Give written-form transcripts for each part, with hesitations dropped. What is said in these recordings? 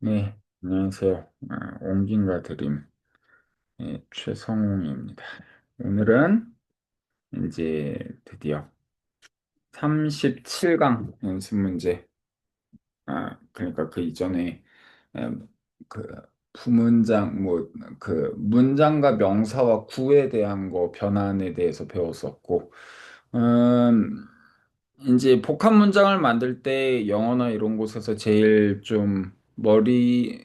네, 안녕하세요. 옹긴과 드림, 최성웅입니다. 오늘은 이제 드디어 37강 연습 문제, 그러니까 그 이전에 음, 그 부문장, 그 문장과 명사와 구에 대한 거 변환에 대해서 배웠었고, 음, 이제 복합 문장을 만들 때 영어나 이런 곳에서 제일 좀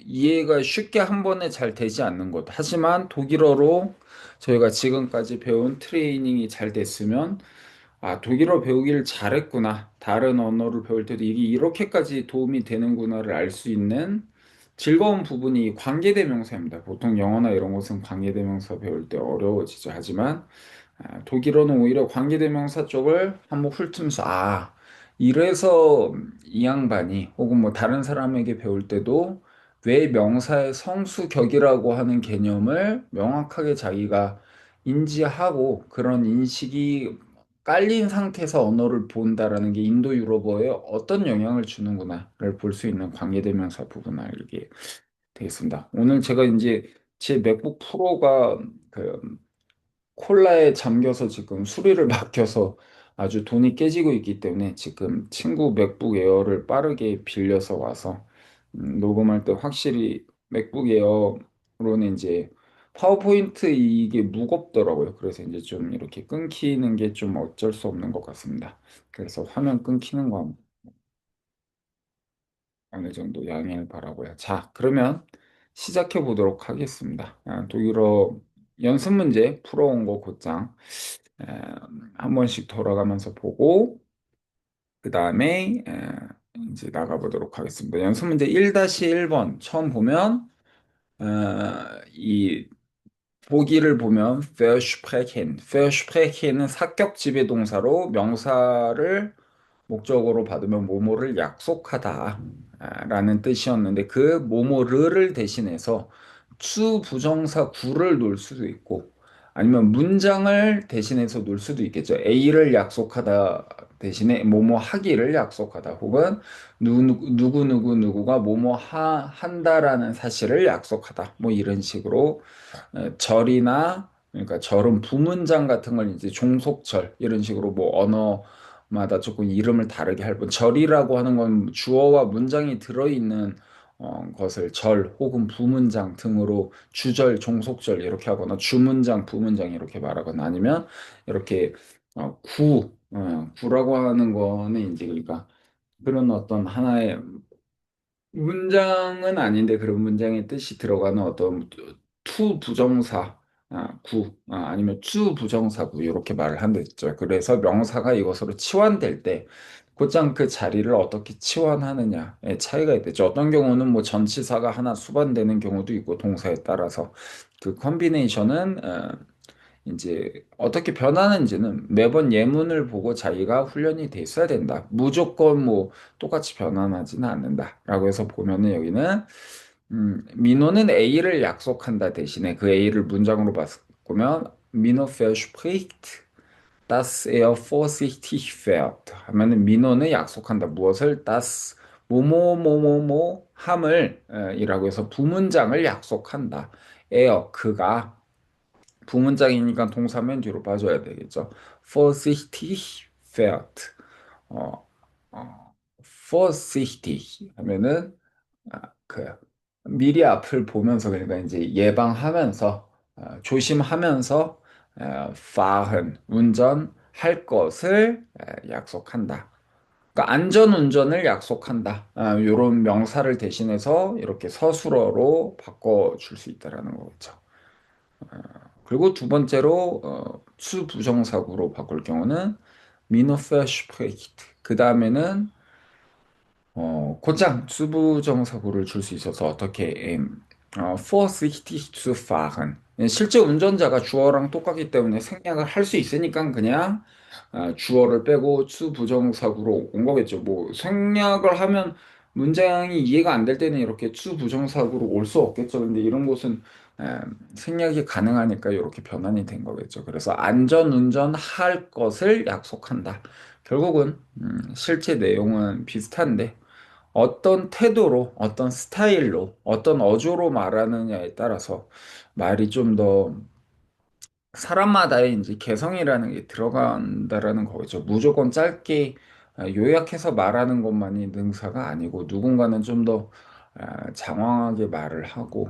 이해가 쉽게 한 번에 잘 되지 않는 것. 하지만 독일어로 저희가 지금까지 배운 트레이닝이 잘 됐으면, 독일어 배우기를 잘했구나. 다른 언어를 배울 때도 이게 이렇게까지 도움이 되는구나를 알 수 있는 즐거운 부분이 관계대명사입니다. 보통 영어나 이런 것은 관계대명사 배울 때 어려워지죠. 하지만 독일어는 오히려 관계대명사 쪽을 한번 훑으면서, 이래서 이 양반이 혹은 뭐 다른 사람에게 배울 때도 왜 명사의 성수격이라고 하는 개념을 명확하게 자기가 인지하고 그런 인식이 깔린 상태에서 언어를 본다라는 게 인도 유럽어에 어떤 영향을 주는구나를 볼 수 있는 관계대명사 부분을 알게 되겠습니다. 오늘 제가 이제 제 맥북 프로가 그 콜라에 잠겨서 지금 수리를 맡겨서 아주 돈이 깨지고 있기 때문에 지금 친구 맥북 에어를 빠르게 빌려서 와서 녹음할 때 확실히 맥북 에어로는 이제 파워포인트 이게 무겁더라고요. 그래서 이제 좀 이렇게 끊기는 게 좀 어쩔 수 없는 것 같습니다. 그래서 화면 끊기는 거 어느 정도 양해를 바라고요. 자, 그러면 시작해 보도록 하겠습니다. 독일어 연습 문제 풀어온 거 곧장 에, 한 번씩 돌아가면서 보고 그 다음에 이제 나가보도록 하겠습니다. 연습 문제 1-1번 처음 보면 이 보기를 보면 versprechen 은 사격 지배 동사로 명사를 목적으로 받으면 뭐뭐를 약속하다 라는 뜻이었는데 그 뭐뭐를 대신해서 주 부정사 구를 놓을 수도 있고 아니면 문장을 대신해서 놓을 수도 있겠죠. A를 약속하다 대신에 뭐뭐 하기를 약속하다 혹은 누구가 뭐뭐 한다라는 사실을 약속하다 뭐 이런 식으로 절이나 그러니까 절은 부문장 같은 걸 이제 종속절 이런 식으로 뭐 언어마다 조금 이름을 다르게 할 뿐 절이라고 하는 건 주어와 문장이 들어있는 것을 절 혹은 부문장 등으로 주절, 종속절 이렇게 하거나 주문장, 부문장 이렇게 말하거나 아니면 이렇게 구라고 하는 거는 이제 그러니까 그런 어떤 하나의 문장은 아닌데 그런 문장의 뜻이 들어가는 어떤 투 부정사 아니면 주 부정사구 이렇게 말을 한댔죠. 그래서 명사가 이것으로 치환될 때 곧장 그 자리를 어떻게 치환하느냐의 차이가 있겠죠. 어떤 경우는 뭐 전치사가 하나 수반되는 경우도 있고 동사에 따라서 그 컨비네이션은 이제 어떻게 변하는지는 매번 예문을 보고 자기가 훈련이 돼 있어야 된다. 무조건 뭐 똑같이 변환하지는 않는다라고 해서 보면은 여기는 민호는 A를 약속한다 대신에 그 A를 문장으로 바꾸면 Mino verspricht, dass er vorsichtig fährt 하면은 민호는 약속한다. 무엇을? Das 뭐뭐뭐뭐뭐 함을 이라고 해서 부문장을 약속한다. 그가 부문장이니까 동사 맨 뒤로 빠져야 되겠죠. vorsichtig fährt. 어, vorsichtig 하면은 그 미리 앞을 보면서 그러니까 이제 예방하면서 조심하면서 fahren 운전할 것을 약속한다. 그러니까 안전 운전을 약속한다. 이런 명사를 대신해서 이렇게 서술어로 바꿔줄 수 있다라는 거겠죠. 그리고 두 번째로 수부정사구로 바꿀 경우는 미노페슈프레히트. 그 다음에는 곧장 수부정사구를 줄 수 있어서 어떻게 vorsichtig zu fahren. 실제 운전자가 주어랑 똑같기 때문에 생략을 할 수 있으니까 그냥 주어를 빼고 수부정사구로 온 거겠죠. 뭐 생략을 하면 문장이 이해가 안 될 때는 이렇게 수부정사구로 올 수 없겠죠. 근데 이런 곳은 에, 생략이 가능하니까 이렇게 변환이 된 거겠죠. 그래서 안전운전할 것을 약속한다. 결국은 실제 내용은 비슷한데 어떤 태도로, 어떤 스타일로, 어떤 어조로 말하느냐에 따라서 말이 좀 더 사람마다의 이제 개성이라는 게 들어간다라는 거죠. 무조건 짧게 요약해서 말하는 것만이 능사가 아니고 누군가는 좀 더 장황하게 말을 하고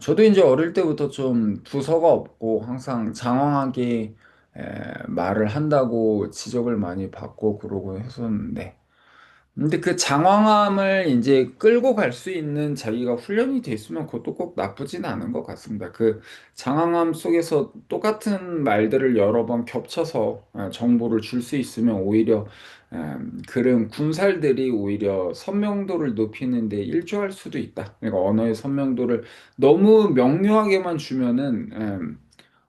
저도 이제 어릴 때부터 좀 두서가 없고 항상 장황하게 말을 한다고 지적을 많이 받고 그러고 했었는데 근데 그 장황함을 이제 끌고 갈 수 있는 자기가 훈련이 돼 있으면 그것도 꼭 나쁘진 않은 것 같습니다. 그 장황함 속에서 똑같은 말들을 여러 번 겹쳐서 정보를 줄 수 있으면 오히려 그런 군살들이 오히려 선명도를 높이는 데 일조할 수도 있다. 그러니까 언어의 선명도를 너무 명료하게만 주면은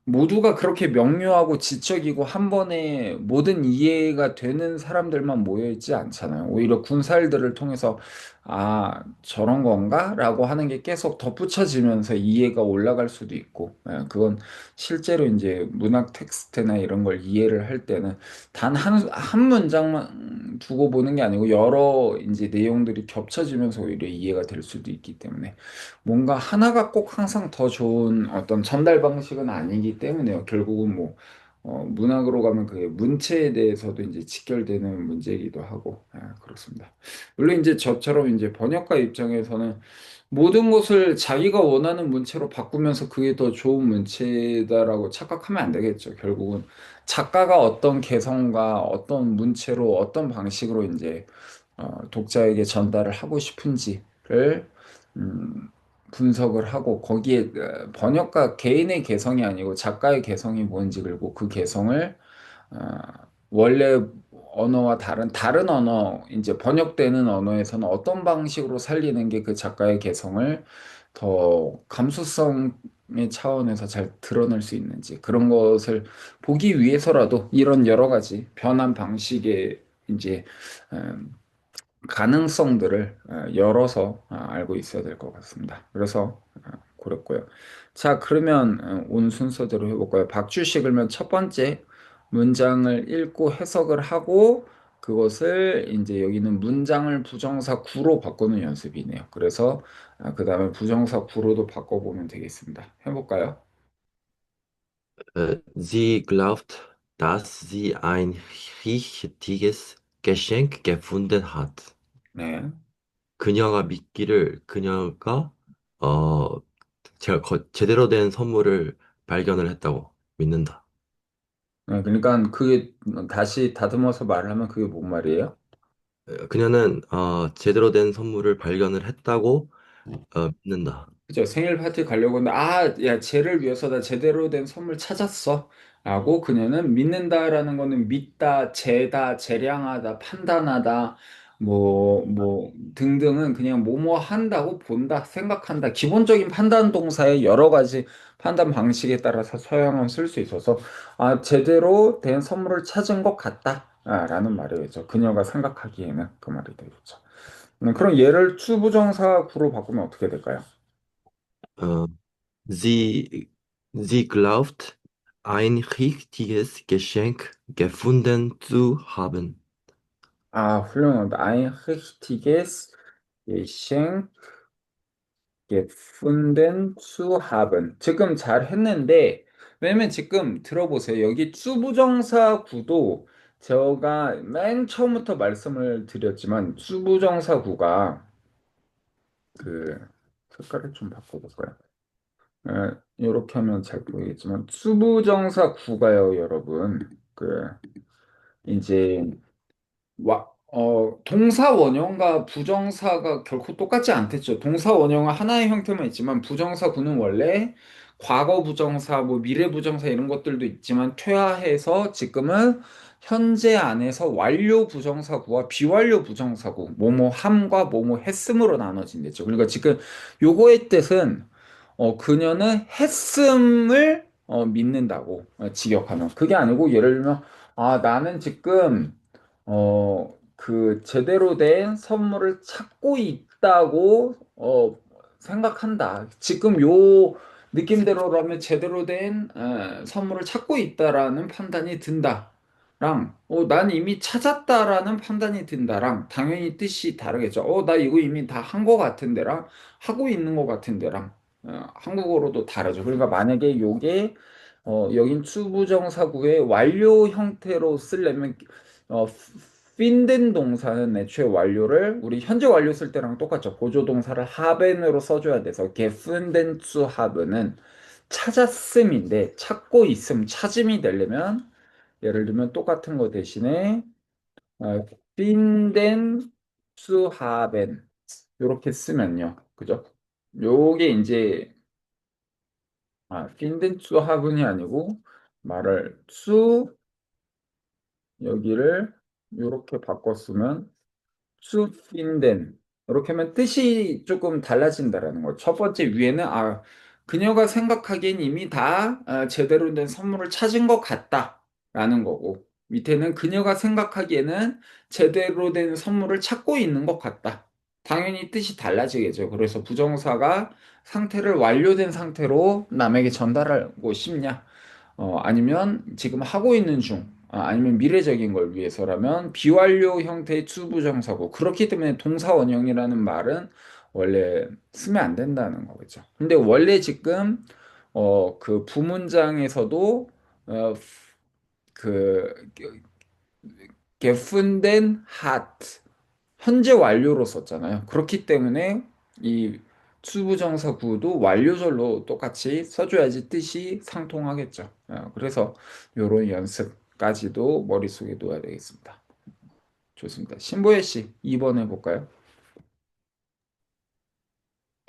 모두가 그렇게 명료하고 지적이고 한 번에 모든 이해가 되는 사람들만 모여 있지 않잖아요. 오히려 군살들을 통해서 아, 저런 건가? 라고 하는 게 계속 덧붙여지면서 이해가 올라갈 수도 있고, 그건 실제로 이제 문학 텍스트나 이런 걸 이해를 할 때는 단 한 문장만 두고 보는 게 아니고 여러 이제 내용들이 겹쳐지면서 오히려 이해가 될 수도 있기 때문에 뭔가 하나가 꼭 항상 더 좋은 어떤 전달 방식은 아니기 때문에요. 결국은 뭐, 문학으로 가면 그게 문체에 대해서도 이제 직결되는 문제이기도 하고, 그렇습니다. 물론 이제 저처럼 이제 번역가 입장에서는 모든 것을 자기가 원하는 문체로 바꾸면서 그게 더 좋은 문체다라고 착각하면 안 되겠죠. 결국은 작가가 어떤 개성과 어떤 문체로 어떤 방식으로 이제 독자에게 전달을 하고 싶은지를 음, 분석을 하고 거기에 번역가 개인의 개성이 아니고 작가의 개성이 뭔지 그리고 그 개성을 어, 원래 언어와 다른 언어 이제 번역되는 언어에서는 어떤 방식으로 살리는 게 그 작가의 개성을 더 감수성의 차원에서 잘 드러낼 수 있는지 그런 것을 보기 위해서라도 이런 여러 가지 변한 방식의 이제 음, 가능성들을 열어서 알고 있어야 될 것 같습니다. 그래서 그랬고요. 자, 그러면 온 순서대로 해볼까요? 박주식 그러면 첫 번째 문장을 읽고 해석을 하고 그것을 이제 여기는 문장을 부정사 구로 바꾸는 연습이네요. 그래서 그 다음에 부정사 구로도 바꿔보면 되겠습니다. 해볼까요? Sie glaubt, dass sie ein richtiges Geschenk gefunden hat. 네. 그녀가 믿기를 그녀가 어 제대로 된 선물을 발견을 했다고 믿는다. 그러니까 그게 다시 다듬어서 말하면 그게 뭔 말이에요? 그녀는 제대로 된 선물을 발견을 했다고 믿는다. 그죠. 생일 파티 가려고 했는데, 아, 야, 쟤를 위해서 나 제대로 된 선물 찾았어. 라고 그녀는 믿는다라는 거는 믿다, 재다, 재량하다, 판단하다, 등등은 그냥 뭐뭐 한다고 본다, 생각한다. 기본적인 판단 동사의 여러 가지 판단 방식에 따라서 서양은 쓸 수 있어서, 아, 제대로 된 선물을 찾은 것 같다. 라는 말이겠죠. 그녀가 생각하기에는 그 말이 되겠죠. 그럼 얘를 추부정사구로 바꾸면 어떻게 될까요? 어, sie, sie glaubt, ein richtiges Geschenk gefunden zu haben. 아, 훌륭하다. Ein richtiges Geschenk gefunden zu haben. 지금 잘 했는데, 왜냐면 지금 들어보세요. 여기 주부정사 구도 제가 맨 처음부터 말씀을 드렸지만, 주부정사 구가 그, 색깔을 좀 바꿔볼까요? 이렇게 하면 잘 보이겠지만, 주부정사 구가요, 여러분. 이제, 동사 원형과 부정사가 결코 똑같지 않겠죠. 동사 원형은 하나의 형태만 있지만 부정사 구는 원래 과거 부정사, 뭐 미래 부정사 이런 것들도 있지만 퇴화해서 지금은 현재 안에서 완료 부정사구와 비완료 부정사구, 뭐뭐 함과 뭐뭐 했음으로 나눠진댔죠. 그러니까 지금 요거의 뜻은 그녀는 했음을 믿는다고 직역하면 그게 아니고 예를 들면 아 나는 지금 제대로 된 선물을 찾고 있다고, 생각한다. 지금 요 느낌대로라면 제대로 된, 선물을 찾고 있다라는 판단이 든다. 난 이미 찾았다라는 판단이 든다랑 당연히 뜻이 다르겠죠. 나 이거 이미 다 한 거 같은데랑 하고 있는 거 같은데랑 한국어로도 다르죠. 그러니까 만약에 요게 여긴 투부정사구의 완료 형태로 쓰려면 핀된 동사는 애초에 완료를 우리 현재 완료 쓸 때랑 똑같죠. 보조동사를 haben으로 써줘야 돼서 gefunden zu haben은 찾았음인데 찾고 있음, 찾음이 되려면 예를 들면 똑같은 거 대신에 finden zu haben 이렇게 쓰면요. 그죠? 요게 이제 finden zu haben이 아니고 말을 zu 여기를 이렇게 바꿨으면 수인된 이렇게 하면 뜻이 조금 달라진다라는 거. 첫 번째 위에는 그녀가 생각하기엔 이미 다 제대로 된 선물을 찾은 것 같다라는 거고 밑에는 그녀가 생각하기에는 제대로 된 선물을 찾고 있는 것 같다. 당연히 뜻이 달라지겠죠. 그래서 부정사가 상태를 완료된 상태로 남에게 전달하고 싶냐? 아니면 지금 하고 있는 중, 아니면 미래적인 걸 위해서라면 비완료 형태의 투부정사고 그렇기 때문에 동사 원형이라는 말은 원래 쓰면 안 된다는 거겠죠. 근데 원래 지금 그 부문장에서도 그 gefunden hat 현재 완료로 썼잖아요. 그렇기 때문에 이 수부정사 구도 완료절로 똑같이 써줘야지 뜻이 상통하겠죠. 그래서 이런 연습까지도 머릿속에 놓아야 되겠습니다. 좋습니다. 신보혜 씨, 2번 해볼까요?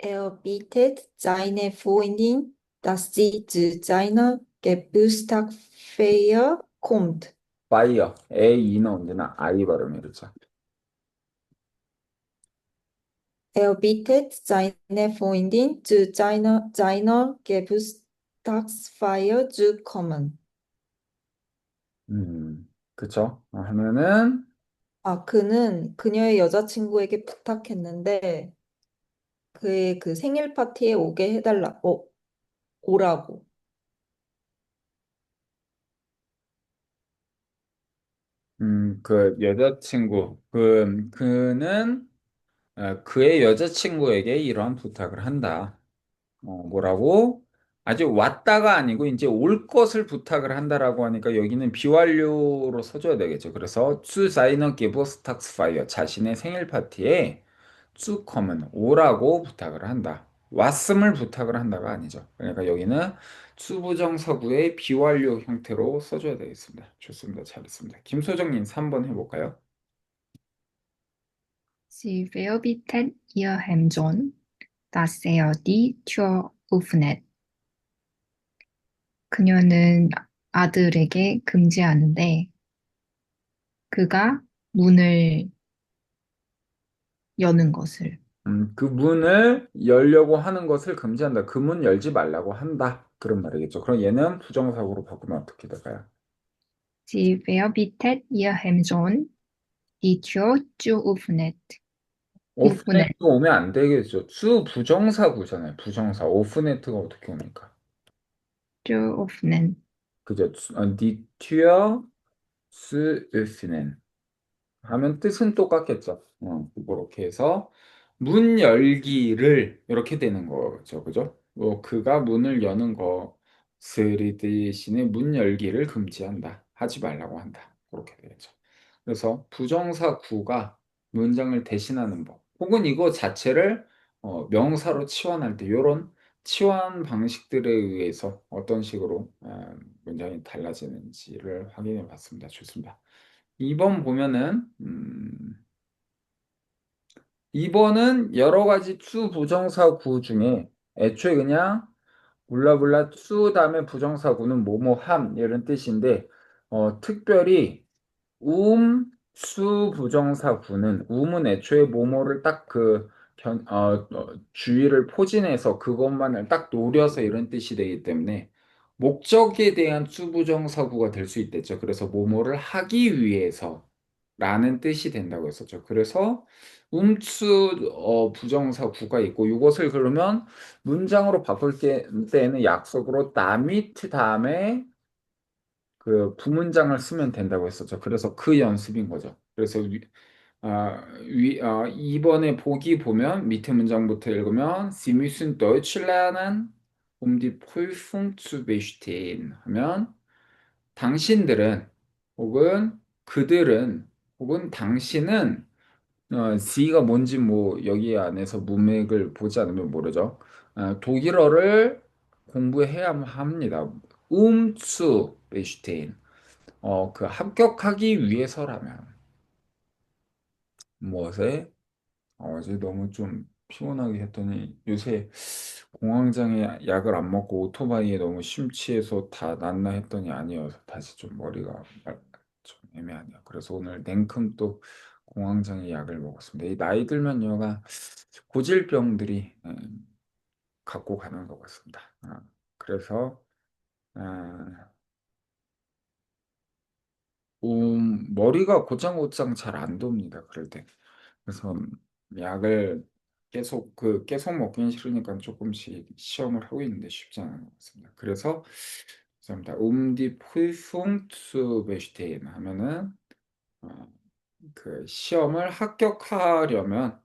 Er bietet seine Freundin, dass sie zu seiner Geburtstagsfeier kommt. 파이어, 에, 이는 언제나 아이 발음이 그렇죠. Er bittet seine Freundin, zu seiner Geburtstagsfeier zu kommen. 그쵸? 하면은 그는 그녀의 여자친구에게 부탁했는데 그의 그 생일 파티에 오라고. 그 여자친구, 그는 그의 여자친구에게 이러한 부탁을 한다. 뭐라고? 아직 왔다가 아니고 이제 올 것을 부탁을 한다라고 하니까 여기는 비완료로 써줘야 되겠죠. 그래서 zu seiner Geburtstagsfeier 자신의 생일 파티에 zu kommen 오라고 부탁을 한다. 왔음을 부탁을 한다가 아니죠. 그러니까 여기는 수부정사구의 비완료 형태로 써줘야 되겠습니다. 좋습니다. 잘했습니다. 김소정님 3번 해볼까요? Sie verbietet ihrem Sohn, dass er die Tür öffnet. 그녀는 아들에게 금지하는데 그가 문을 여는 것을. 그 문을 열려고 하는 것을 금지한다. 그 문 열지 말라고 한다. 그런 말이겠죠. 그럼 얘는 부정사구로 바꾸면 어떻게 될까요? Sie verbietet ihrem Sohn, die Tür zu öffnen. öffnen. 오프네트 오면 안 되겠죠. 수 부정사구잖아요. 부정사. 오프네트가 어떻게 옵니까? zu öffnen. 그죠? Die Tür zu öffnen. 하면 뜻은 똑같겠죠. 그렇게 해서 문 열기를 이렇게 되는 거죠. 그죠? 그가 문을 여는 것을 대신에 문 열기를 금지한다. 하지 말라고 한다. 그렇게 되겠죠. 그래서 부정사 구가 문장을 대신하는 법, 혹은 이거 자체를 명사로 치환할 때 이런 치환 방식들에 의해서 어떤 식으로 문장이 달라지는지를 확인해 봤습니다. 좋습니다. 2번 보면은 2번은 여러 가지 투 부정사 구 중에 애초에 그냥 몰라몰라 투 다음에 부정사 구는 뭐뭐함 이런 뜻인데 특별히 수 부정사 구는 은 애초에 뭐뭐를 딱 주의를 포진해서 그것만을 딱 노려서 이런 뜻이 되기 때문에 목적에 대한 수부정사구가 될 수 있댔죠. 그래서 뭐뭐를 하기 위해서 라는 뜻이 된다고 했었죠. 그래서 부정사구가 있고 이것을 그러면 문장으로 바꿀 때는 약속으로 damit 다음에 그 부문장을 쓰면 된다고 했었죠. 그래서 그 연습인 거죠. 그래서 이번에 보기 보면 밑에 문장부터 읽으면 Sie müssen Deutsch lernen, um die Prüfung zu bestehen 하면 당신들은 혹은 그들은 혹은 당신은 C가 뭔지 뭐 여기 안에서 문맥을 보지 않으면 모르죠. 독일어를 공부해야 합니다. zu bestehen. 그 합격하기 위해서라면 무엇에 어제 너무 좀 피곤하게 했더니 요새 공황장애 약을 안 먹고 오토바이에 너무 심취해서 다 낫나 했더니 아니어서 다시 좀 머리가 좀 애매하네요. 그래서 오늘 냉큼 또 공황장애 약을 먹었습니다. 이 나이 들면 여가 고질병들이 갖고 가는 것 같습니다. 그래서 아, 머리가 고장고장 잘 안 돕니다. 그럴 때. 그래서 약을 계속 먹기는 싫으니까 조금씩 시험을 하고 있는데 쉽지 않은 것 같습니다. 그래서 죄송합니다. die Prüfung zu bestehen 하면은 어, 그 시험을 합격하려면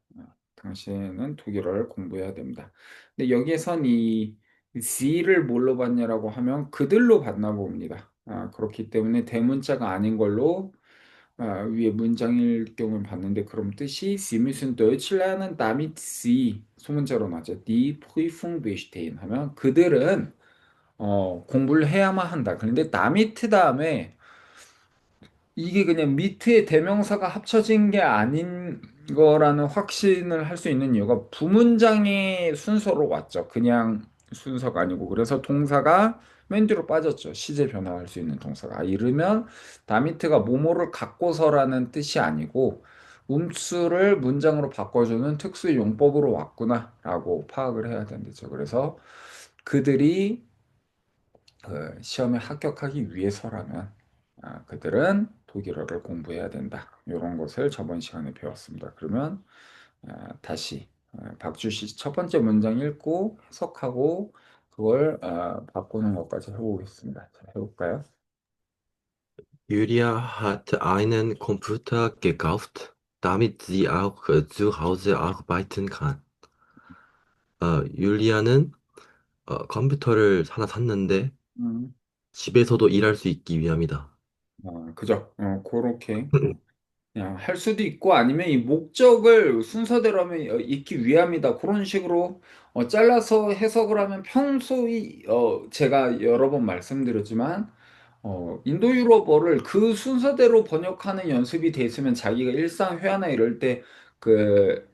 당신은 독일어를 공부해야 됩니다. 근데 여기에선 이 C를 뭘로 받냐라고 하면 그들로 받나 봅니다. 그렇기 때문에 대문자가 아닌 걸로 위에 문장일 경우에 봤는데 그럼 뜻이 Sie müssen Deutsch lernen, damit Sie 소문자로 나죠. Die Prüfung bestehen 하면 그들은 공부를 해야만 한다. 그런데 damit 다음에 이게 그냥 미트의 대명사가 합쳐진 게 아닌 거라는 확신을 할 수 있는 이유가 부문장의 순서로 왔죠. 그냥 순서가 아니고. 그래서 동사가 맨 뒤로 빠졌죠. 시제 변화할 수 있는 동사가. 이르면 다미트가 뭐뭐를 갖고서라는 뜻이 아니고 움츠를 문장으로 바꿔주는 특수 용법으로 왔구나라고 파악을 해야 된다죠. 그래서 그들이 그 시험에 합격하기 위해서라면 그들은 독일어를 공부해야 된다. 이런 것을 저번 시간에 배웠습니다. 그러면 다시 박주 씨 첫 번째 문장 읽고 해석하고 그걸 바꾸는 것까지 해보겠습니다. 자, 해볼까요? Julia hat einen Computer gekauft, damit sie auch zu Hause arbeiten kann. 율리아는 컴퓨터를 하나 샀는데 음, 집에서도 일할 수 있기 위함이다. 그죠? 그렇게 그냥 할 수도 있고 아니면 이 목적을 순서대로 하면 있기 위함이다. 그런 식으로 잘라서 해석을 하면 평소에 제가 여러 번 말씀드렸지만 인도 유럽어를 그 순서대로 번역하는 연습이 돼 있으면 자기가 일상 회화나 이럴 때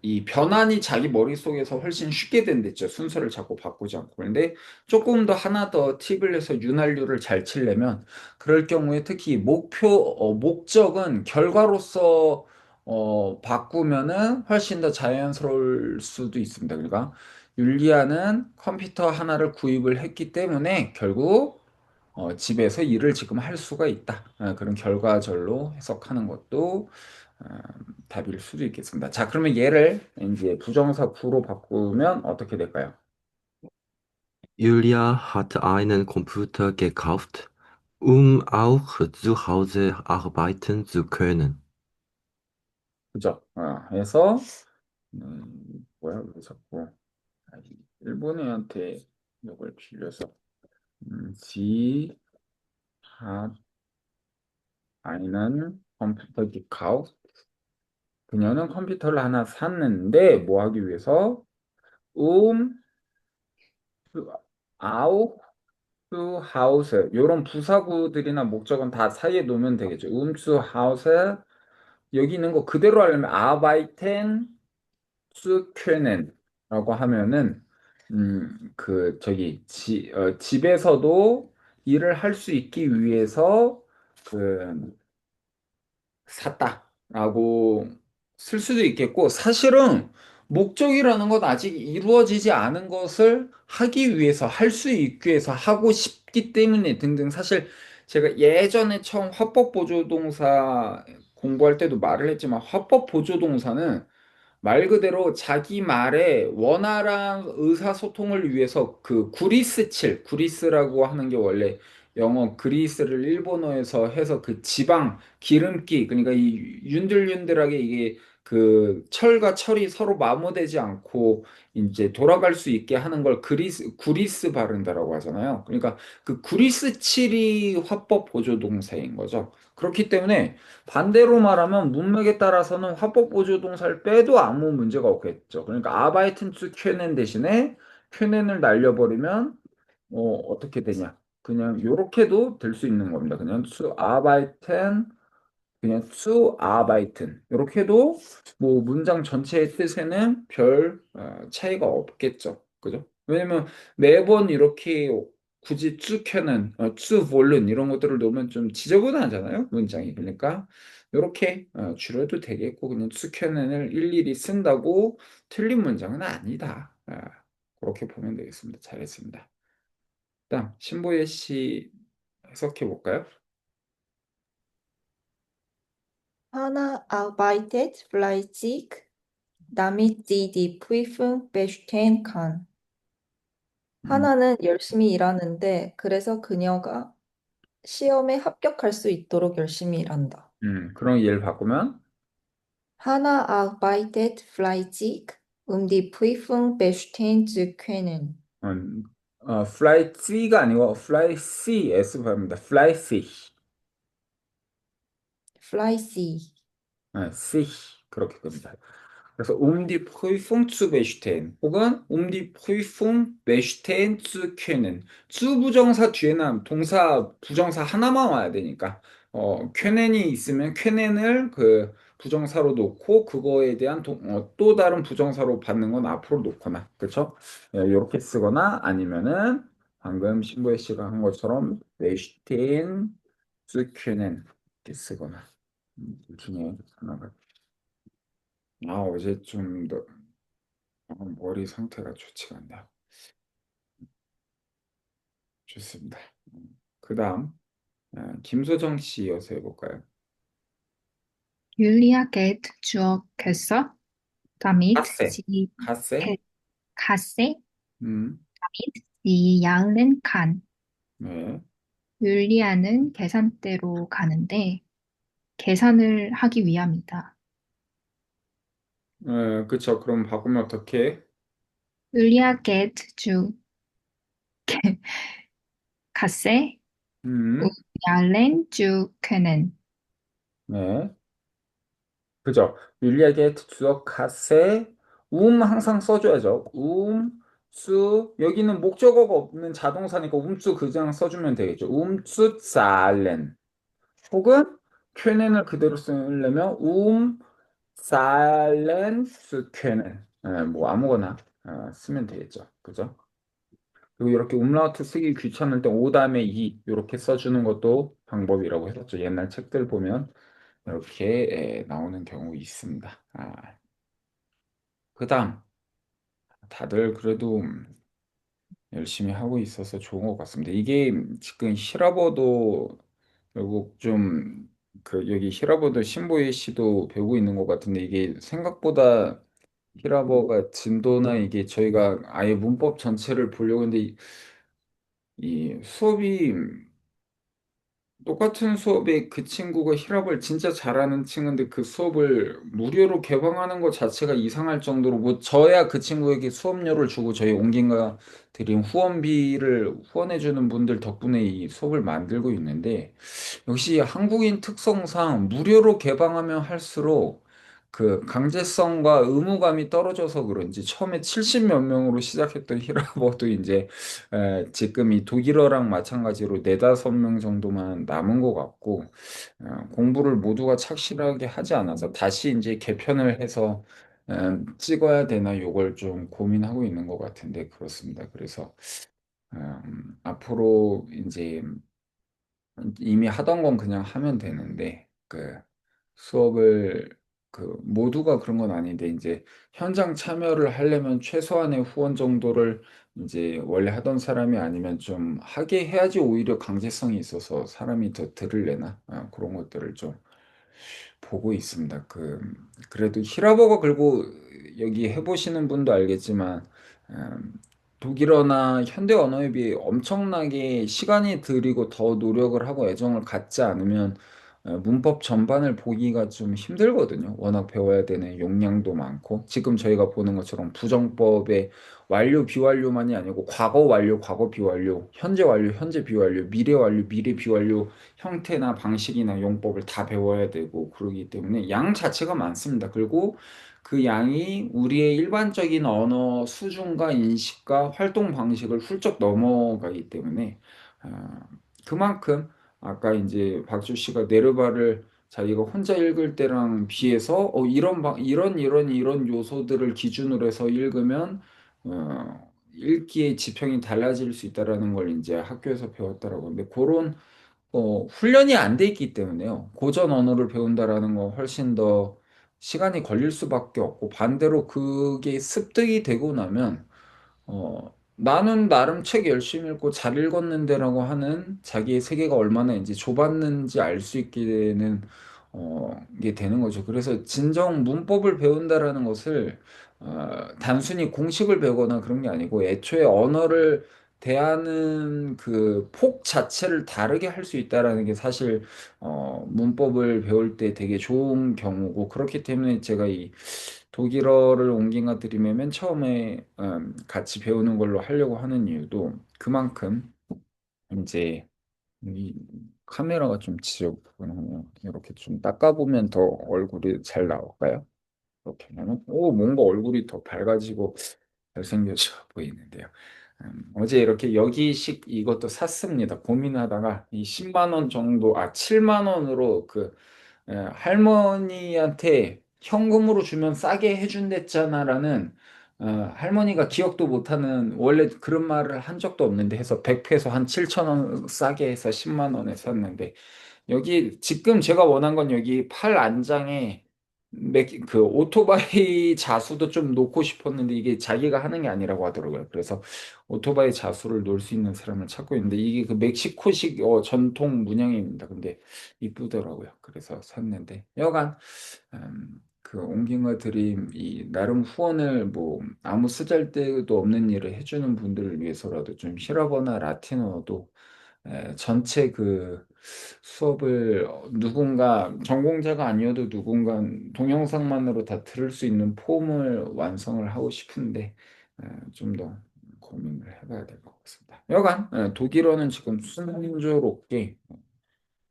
이 변환이 자기 머릿속에서 훨씬 쉽게 된댔죠. 순서를 자꾸 바꾸지 않고. 그런데 조금 더 하나 더 팁을 내서 윤활유를 잘 치려면 그럴 경우에 특히 목적은 결과로서 바꾸면은 훨씬 더 자연스러울 수도 있습니다. 그러니까 율리아는 컴퓨터 하나를 구입을 했기 때문에 결국 집에서 일을 지금 할 수가 있다. 그런 결과절로 해석하는 것도 어, 답일 수도 있겠습니다. 자, 그러면 얘를 이제 부정사 구로 바꾸면 어떻게 될까요? Julia hat einen Computer gekauft, um auch zu Hause arbeiten zu können. 그죠? 해서 뭐야? 왜 자꾸 일본 애한테 이걸 빌려서 sie hat einen Computer gekauft. 그녀는 컴퓨터를 하나 샀는데 뭐 하기 위해서? um auch zu Hause 이런 부사구들이나 목적은 다 사이에 놓으면 되겠죠. zu Hause 여기 있는 거 그대로 하려면 arbeiten zu können 라고 하면은 집에서도 일을 할 수 있기 위해서 그 샀다라고 쓸 수도 있겠고 사실은 목적이라는 건 아직 이루어지지 않은 것을 하기 위해서 할 수 있기 위해서 하고 싶기 때문에 등등 사실 제가 예전에 처음 화법보조동사 공부할 때도 말을 했지만 화법보조동사는 말 그대로 자기 말에 원활한 의사소통을 위해서 그 구리스라고 하는 게 원래 영어 그리스를 일본어에서 해서 그 지방, 기름기, 그러니까 이 윤들윤들하게 이게 그 철과 철이 서로 마모되지 않고 이제 돌아갈 수 있게 하는 걸 구리스 바른다라고 하잖아요. 그러니까 그 구리스 칠이 화법 보조 동사인 거죠. 그렇기 때문에 반대로 말하면 문맥에 따라서는 화법 보조 동사를 빼도 아무 문제가 없겠죠. 그러니까 아바이튼 투 쾌넨 대신에 쾌넨을 날려버리면 어떻게 되냐? 그냥 요렇게도 될 수 있는 겁니다. 그냥 zu arbeiten, 그냥 zu arbeiten. 요렇게도 뭐 문장 전체의 뜻에는 별 차이가 없겠죠. 그죠? 왜냐면 매번 이렇게 굳이 zu können, zu wollen 이런 것들을 놓으면 좀 지저분하잖아요. 문장이. 그러니까 요렇게 줄여도 되겠고 그냥 zu kennen을 일일이 쓴다고 틀린 문장은 아니다. 그렇게 보면 되겠습니다. 잘했습니다. 다음 신보예 씨 해석해 볼까요? Hannah arbeitet fleißig, damit sie die Prüfung bestehen kann. 음, 하나는 열심히 일하는데 그래서 그녀가 시험에 합격할 수 있도록 열심히 일한다. 그럼 얘를 바꾸면 Hannah arbeitet fleißig, die Prüfung bestehen zu können. fly가 아니고 flyc s 발음입니다. flyc, Fleißig. sich 그렇게 됩니다. 그래서 die Prüfung zu bestehen 혹은 die Prüfung bestehen zu können. zu 부정사 뒤에는 동사 부정사 하나만 와야 되니까 können이 있으면 können을 그 부정사로 놓고 그거에 대한 또 다른 부정사로 받는 건 앞으로 놓거나 그렇죠? 이렇게 쓰거나 아니면은 방금 신보혜 씨가 한 것처럼 bestehen zu können 이렇게 쓰거나 둘 중에 하나가 어제 좀 더, 머리 상태가 좋지가 않네요. 좋습니다. 그 다음, 김소정 씨 이어서 해볼까요? Julia geht zur Kasse, damit 카세, sie 카세? Kasse, 음, damit sie zahlen kann. 네. 율리아는 계산대로 가는데 계산을 하기 위함이다. 그쵸. 그럼 바꾸면 어떻게? 율리아 geht zur Kasse, um 음, zahlen zu können. 네. 그죠. 윌리아게 주어 카세, 항상 써줘야죠. 수, 여기는 목적어가 없는 자동사니까 수 그냥 써주면 되겠죠. 수 잘렌. 혹은 쾌넨을 그대로 쓰려면 사일렌스 쾌넨 뭐 아무거나 쓰면 되겠죠. 그죠? 그리고 이렇게 umlaut 쓰기 귀찮을 때 오 다음에 이 이렇게 써주는 것도 방법이라고 했었죠. 옛날 책들 보면 이렇게 나오는 경우 있습니다. 그다음 다들 그래도 열심히 하고 있어서 좋은 것 같습니다. 이게 지금 히라버도 결국 좀 그 여기 히라버도 신보이 씨도 배우고 있는 것 같은데 이게 생각보다 히라버가 진도나 이게 저희가 아예 문법 전체를 보려고 했는데 이 수업이 똑같은 수업에 그 친구가 히랍을 진짜 잘하는 친구인데 그 수업을 무료로 개방하는 것 자체가 이상할 정도로 뭐 저야 그 친구에게 수업료를 주고 저희 온긴가 드린 후원비를 후원해주는 분들 덕분에 이 수업을 만들고 있는데 역시 한국인 특성상 무료로 개방하면 할수록 그 강제성과 의무감이 떨어져서 그런지 처음에 70 몇 명으로 시작했던 히라버도 이제 지금 이 독일어랑 마찬가지로 네다섯 명 정도만 남은 것 같고 공부를 모두가 착실하게 하지 않아서 다시 이제 개편을 해서 찍어야 되나 요걸 좀 고민하고 있는 것 같은데 그렇습니다. 그래서 앞으로 이제 이미 하던 건 그냥 하면 되는데 그 수업을 그 모두가 그런 건 아닌데 이제 현장 참여를 하려면 최소한의 후원 정도를 이제 원래 하던 사람이 아니면 좀 하게 해야지 오히려 강제성이 있어서 사람이 더 들을래나 그런 것들을 좀 보고 있습니다. 그래도 히라버거 걸고 여기 해보시는 분도 알겠지만 독일어나 현대 언어에 비해 엄청나게 시간이 들이고 더 노력을 하고 애정을 갖지 않으면 문법 전반을 보기가 좀 힘들거든요. 워낙 배워야 되는 용량도 많고 지금 저희가 보는 것처럼 부정법의 완료, 비완료만이 아니고 과거 완료, 과거 비완료, 현재 완료, 현재 비완료, 미래 완료, 미래 비완료 형태나 방식이나 용법을 다 배워야 되고 그러기 때문에 양 자체가 많습니다. 그리고 그 양이 우리의 일반적인 언어 수준과 인식과 활동 방식을 훌쩍 넘어가기 때문에 아, 그만큼 아까 이제 박주 씨가 네르바를 자기가 혼자 읽을 때랑 비해서 이런 요소들을 기준으로 해서 읽으면 읽기의 지평이 달라질 수 있다라는 걸 이제 학교에서 배웠다라고. 근데 그런 훈련이 안 돼 있기 때문에요. 고전 언어를 배운다라는 건 훨씬 더 시간이 걸릴 수밖에 없고, 반대로 그게 습득이 되고 나면, 나는 나름 책 열심히 읽고 잘 읽었는데라고 하는 자기의 세계가 얼마나 이제 좁았는지 알 수 있게 되는, 게 되는 거죠. 그래서 진정 문법을 배운다라는 것을, 단순히 공식을 배우거나 그런 게 아니고, 애초에 언어를 대하는 그 폭 자체를 다르게 할 수 있다라는 게 사실, 문법을 배울 때 되게 좋은 경우고, 그렇기 때문에 제가 이 독일어를 옮긴 것들이 맨 처음에 같이 배우는 걸로 하려고 하는 이유도 그만큼 이제 이 카메라가 좀 지저분하네요. 이렇게 좀 닦아보면 더 얼굴이 잘 나올까요? 이렇게 하면 뭔가 얼굴이 더 밝아지고 잘생겨져 보이는데요. 어제 이렇게 여기식 이것도 샀습니다. 고민하다가 이 10만 원 정도, 7만 원으로 할머니한테 현금으로 주면 싸게 해준댔잖아라는 할머니가 기억도 못하는 원래 그런 말을 한 적도 없는데 해서 100페소 한 7천 원 싸게 해서 10만 원에 샀는데 여기 지금 제가 원한 건 여기 팔 안장에 그 오토바이 자수도 좀 놓고 싶었는데 이게 자기가 하는 게 아니라고 하더라고요. 그래서 오토바이 자수를 놓을 수 있는 사람을 찾고 있는데 이게 그 멕시코식 전통 문양입니다. 근데 이쁘더라고요. 그래서 샀는데 여간 그 옹기와 드림 이 나름 후원을 뭐 아무 쓰잘데도 없는 일을 해주는 분들을 위해서라도 좀 히라버나 라틴어도 전체 그 수업을 누군가 전공자가 아니어도 누군가 동영상만으로 다 들을 수 있는 폼을 완성을 하고 싶은데 좀 더 고민을 해봐야 될 것 같습니다. 여간 독일어는 지금 순조롭게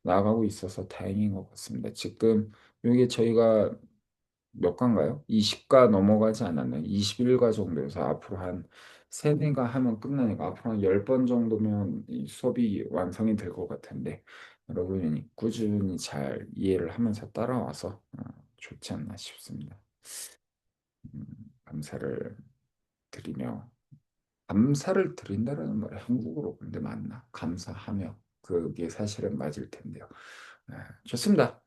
나가고 있어서 다행인 것 같습니다. 지금 이게 저희가 몇 가인가요? 20가 넘어가지 않았나요? 21가 정도여서 앞으로 한 세네가 하면 끝나니까 앞으로 한 10번 정도면 이 수업이 완성이 될 것 같은데 여러분이 꾸준히 잘 이해를 하면서 따라와서 좋지 않나 싶습니다. 음, 감사를 드리며 감사를 드린다라는 말이 한국어로 근데 맞나? 감사하며 그게 사실은 맞을 텐데요. 좋습니다.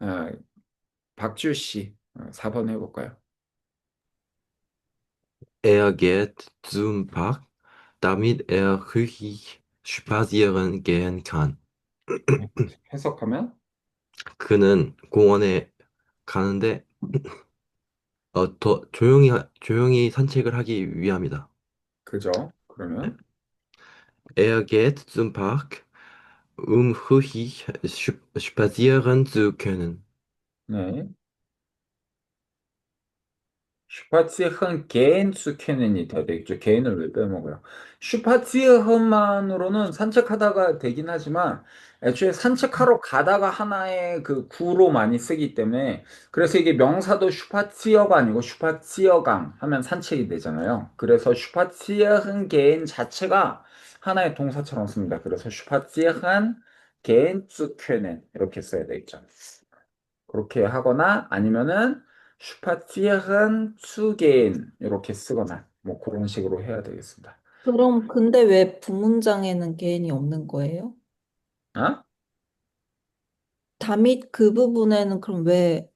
박지우 씨 4번 해볼까요? Er geht zum Park, damit er ruhig spazieren gehen kann. 네. 해석하면 그는 공원에 가는데 더 조용히 산책을 하기 위함이다. 그죠? 그러면 Er geht zum Park, ruhig spazieren zu können. 네. 슈파츠흐 게인 수케넨이 돼야 되겠죠. 게인을 왜 빼먹어요? 슈파츠흐만으로는 산책하다가 되긴 하지만 애초에 산책하러 가다가 하나의 그 구로 많이 쓰기 때문에 그래서 이게 명사도 슈파츠여가 아니고 슈파츠여강 하면 산책이 되잖아요. 그래서 슈파츠흐 게인 자체가 하나의 동사처럼 씁니다. 그래서 슈파츠흐 게인 수케넨 이렇게 써야 되겠죠. 그렇게 하거나 아니면은 슈파티에른 추게인 이렇게 쓰거나 뭐 그런 식으로 해야 되겠습니다. 그럼 근데 왜 부문장에는 개인이 없는 거예요? 아? 다밋 그 부분에는 그럼 왜,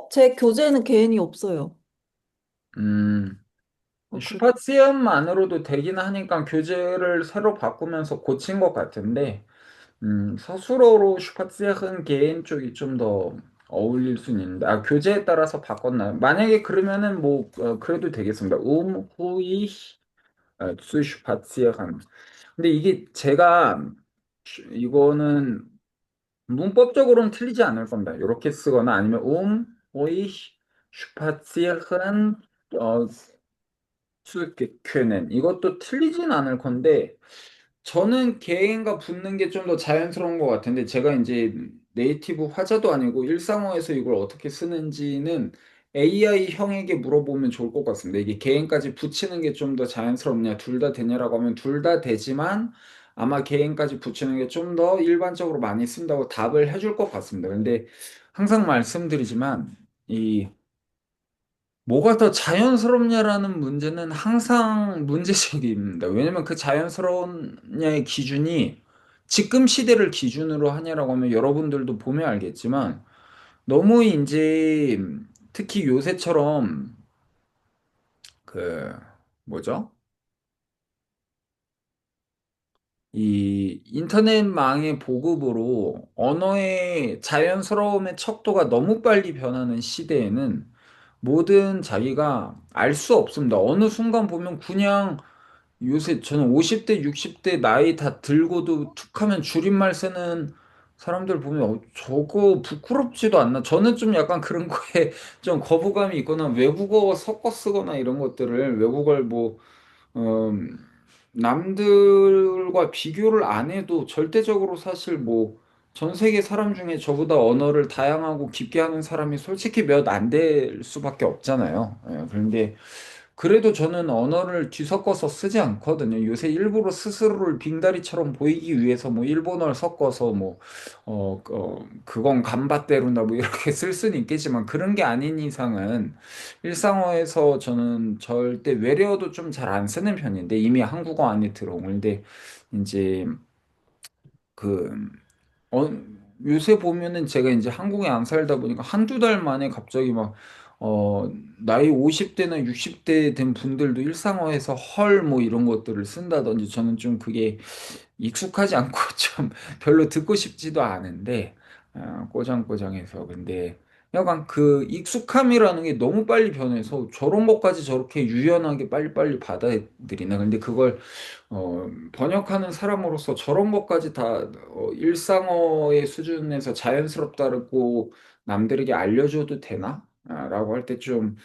제 교재에는 개인이 없어요. 음, 그래. 슈파티엠만으로도 되긴 하니까 교재를 새로 바꾸면서 고친 것 같은데 서술어로 슈파티에른 개인 쪽이 좀 더 어울릴 수는 있는데 교재에 따라서 바꿨나요? 만약에 그러면은 뭐 그래도 되겠습니다. 후이 zu spazieren. 근데 이게 제가 이거는 문법적으로는 틀리지 않을 겁니다. 이렇게 쓰거나 아니면 euch spazieren 어, zu können 이것도 틀리진 않을 건데 저는 개인과 붙는 게 좀 더 자연스러운 것 같은데 제가 이제 네이티브 화자도 아니고 일상어에서 이걸 어떻게 쓰는지는 AI 형에게 물어보면 좋을 것 같습니다. 이게 개인까지 붙이는 게 좀 더 자연스럽냐, 둘 다 되냐라고 하면 둘 다 되지만 아마 개인까지 붙이는 게 좀 더 일반적으로 많이 쓴다고 답을 해줄 것 같습니다. 근데 항상 말씀드리지만 이 뭐가 더 자연스럽냐라는 문제는 항상 문제제기입니다. 왜냐면 그 자연스러운냐의 기준이 지금 시대를 기준으로 하냐라고 하면 여러분들도 보면 알겠지만 너무 이제 특히 요새처럼 그 뭐죠? 이 인터넷망의 보급으로 언어의 자연스러움의 척도가 너무 빨리 변하는 시대에는 뭐든 자기가 알 수 없습니다. 어느 순간 보면 그냥 요새 저는 50대, 60대 나이 다 들고도 툭 하면 줄임말 쓰는 사람들 보면 저거 부끄럽지도 않나. 저는 좀 약간 그런 거에 좀 거부감이 있거나 외국어 섞어 쓰거나 이런 것들을 외국어를 뭐 남들과 비교를 안 해도 절대적으로 사실 뭐 전 세계 사람 중에 저보다 언어를 다양하고 깊게 하는 사람이 솔직히 몇 안 될 수밖에 없잖아요. 예, 그런데 그래도 저는 언어를 뒤섞어서 쓰지 않거든요. 요새 일부러 스스로를 빙다리처럼 보이기 위해서 뭐 일본어를 섞어서 뭐, 그건 간바떼루나 뭐 이렇게 쓸 수는 있겠지만 그런 게 아닌 이상은 일상어에서 저는 절대 외래어도 좀 잘 안 쓰는 편인데 이미 한국어 안에 들어오는데 이제 그 어, 요새 보면은 제가 이제 한국에 안 살다 보니까 한두 달 만에 갑자기 막, 나이 50대나 60대 된 분들도 일상어에서 헐 뭐 이런 것들을 쓴다든지 저는 좀 그게 익숙하지 않고 좀 별로 듣고 싶지도 않은데 꼬장꼬장해서 근데 약간 그 익숙함이라는 게 너무 빨리 변해서 저런 것까지 저렇게 유연하게 빨리빨리 받아들이나 근데 그걸 번역하는 사람으로서 저런 것까지 다 일상어의 수준에서 자연스럽다고 남들에게 알려줘도 되나? 라고 할 때 좀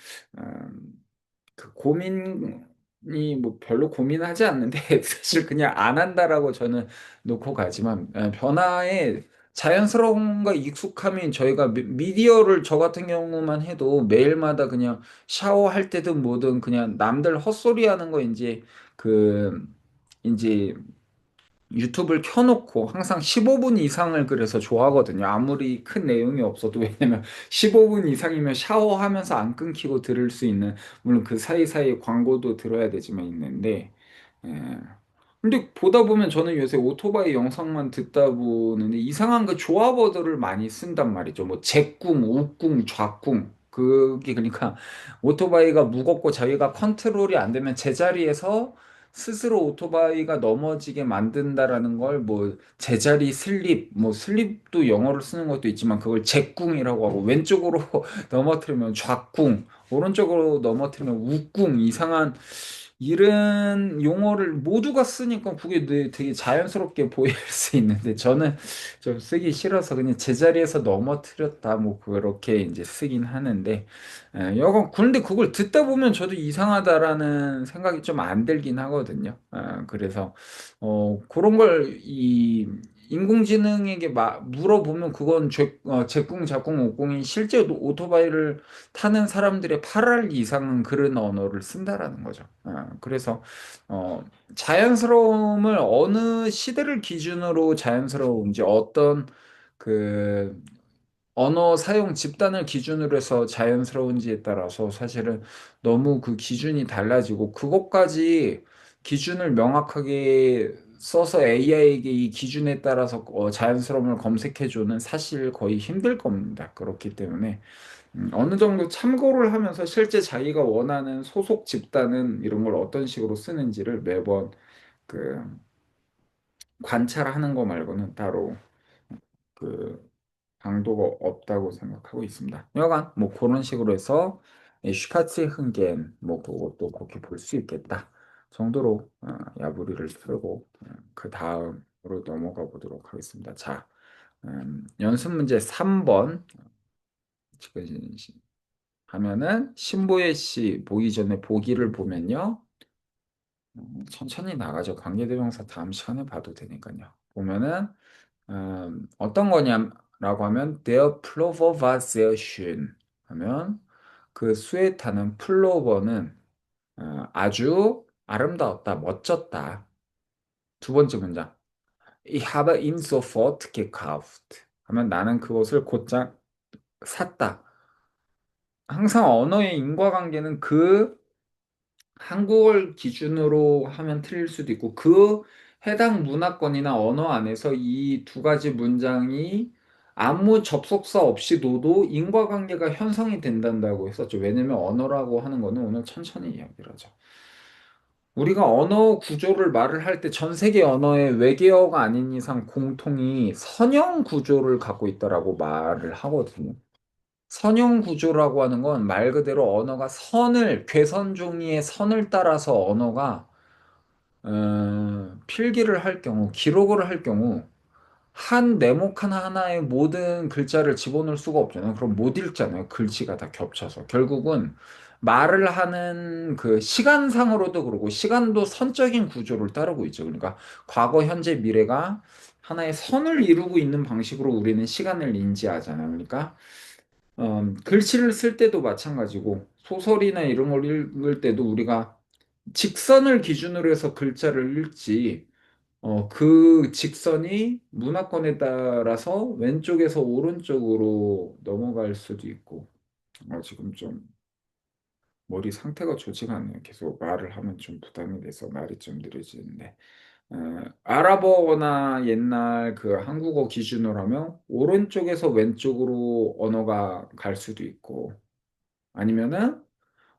그 고민이 뭐 별로 고민하지 않는데 사실 그냥 안 한다라고 저는 놓고 가지만 변화에 자연스러움과 익숙함인 저희가 미디어를 저 같은 경우만 해도 매일마다 그냥 샤워할 때든 뭐든 그냥 남들 헛소리 하는 거 이제 유튜브를 켜놓고 항상 15분 이상을 그래서 좋아하거든요. 아무리 큰 내용이 없어도 왜냐면 15분 이상이면 샤워하면서 안 끊기고 들을 수 있는 물론 그 사이사이 광고도 들어야 되지만 있는데 예. 근데 보다 보면 저는 요새 오토바이 영상만 듣다 보는데 이상한 그 조합어들을 많이 쓴단 말이죠. 뭐 제꿍, 우꿍, 좌꿍. 그게 그러니까 오토바이가 무겁고 자기가 컨트롤이 안 되면 제자리에서 스스로 오토바이가 넘어지게 만든다라는 걸 뭐 제자리 슬립, 뭐 슬립도 영어를 쓰는 것도 있지만 그걸 제꿍이라고 하고 왼쪽으로 넘어뜨리면 좌꿍, 오른쪽으로 넘어뜨리면 우꿍 이상한 이런 용어를 모두가 쓰니까 그게 되게 자연스럽게 보일 수 있는데 저는 좀 쓰기 싫어서 그냥 제자리에서 넘어뜨렸다 뭐 그렇게 이제 쓰긴 하는데 여건 그런데 그걸 듣다 보면 저도 이상하다라는 생각이 좀 안 들긴 하거든요. 그래서 그런 걸 이 인공지능에게 물어보면 그건 제꿍, 작꿍, 오꿍이 실제 오토바이를 타는 사람들의 8할 이상은 그런 언어를 쓴다라는 거죠. 그래서 어, 자연스러움을 어느 시대를 기준으로 자연스러운지 어떤 그 언어 사용 집단을 기준으로 해서 자연스러운지에 따라서 사실은 너무 그 기준이 달라지고 그것까지 기준을 명확하게 써서 AI에게 이 기준에 따라서 자연스러움을 검색해주는 사실 거의 힘들 겁니다. 그렇기 때문에 어느 정도 참고를 하면서 실제 자기가 원하는 소속 집단은 이런 걸 어떤 식으로 쓰는지를 매번 그 관찰하는 거 말고는 따로 그 강도가 없다고 생각하고 있습니다. 여간 뭐 그런 식으로 해서 슈파츠 흥겐 뭐 그것도 그렇게 볼 수 있겠다. 정도로 야부리를 풀고 그 다음으로 넘어가 보도록 하겠습니다. 자, 연습 문제 3번 지금 하면은 신보예 씨 보기 전에 보기를 보면요. 천천히 나가죠. 관계대명사 다음 시간에 봐도 되니까요. 보면은 어떤 거냐라고 하면 Der Pullover war sehr schön 하면 그 스웨터는 플로버는 아주 아름다웠다, 멋졌다. 두 번째 문장. Ich habe ihn sofort gekauft 하면 나는 그것을 곧장 샀다. 항상 언어의 인과관계는 그 한국어를 기준으로 하면 틀릴 수도 있고 그 해당 문화권이나 언어 안에서 이 두 가지 문장이 아무 접속사 없이도 인과관계가 형성이 된다고 했었죠. 왜냐면 언어라고 하는 거는 오늘 천천히 이야기를 하죠. 우리가 언어 구조를 말을 할 때 전 세계 언어의 외계어가 아닌 이상 공통이 선형 구조를 갖고 있다라고 말을 하거든요. 선형 구조라고 하는 건 말 그대로 언어가 선을, 괴선 종이의 선을 따라서 언어가 필기를 할 경우, 기록을 할 경우 한 네모 하나하나에 모든 글자를 집어넣을 수가 없잖아요. 그럼 못 읽잖아요. 글씨가 다 겹쳐서. 결국은 말을 하는 그 시간상으로도 그러고 시간도 선적인 구조를 따르고 있죠. 그러니까 과거, 현재, 미래가 하나의 선을 이루고 있는 방식으로 우리는 시간을 인지하잖아요. 그러니까 글씨를 쓸 때도 마찬가지고 소설이나 이런 걸 읽을 때도 우리가 직선을 기준으로 해서 글자를 읽지 그 직선이 문화권에 따라서 왼쪽에서 오른쪽으로 넘어갈 수도 있고 지금 좀 머리 상태가 좋지가 않네요. 계속 말을 하면 좀 부담이 돼서 말이 좀 느려지는데 아랍어나 옛날 그 한국어 기준으로 하면 오른쪽에서 왼쪽으로 언어가 갈 수도 있고 아니면은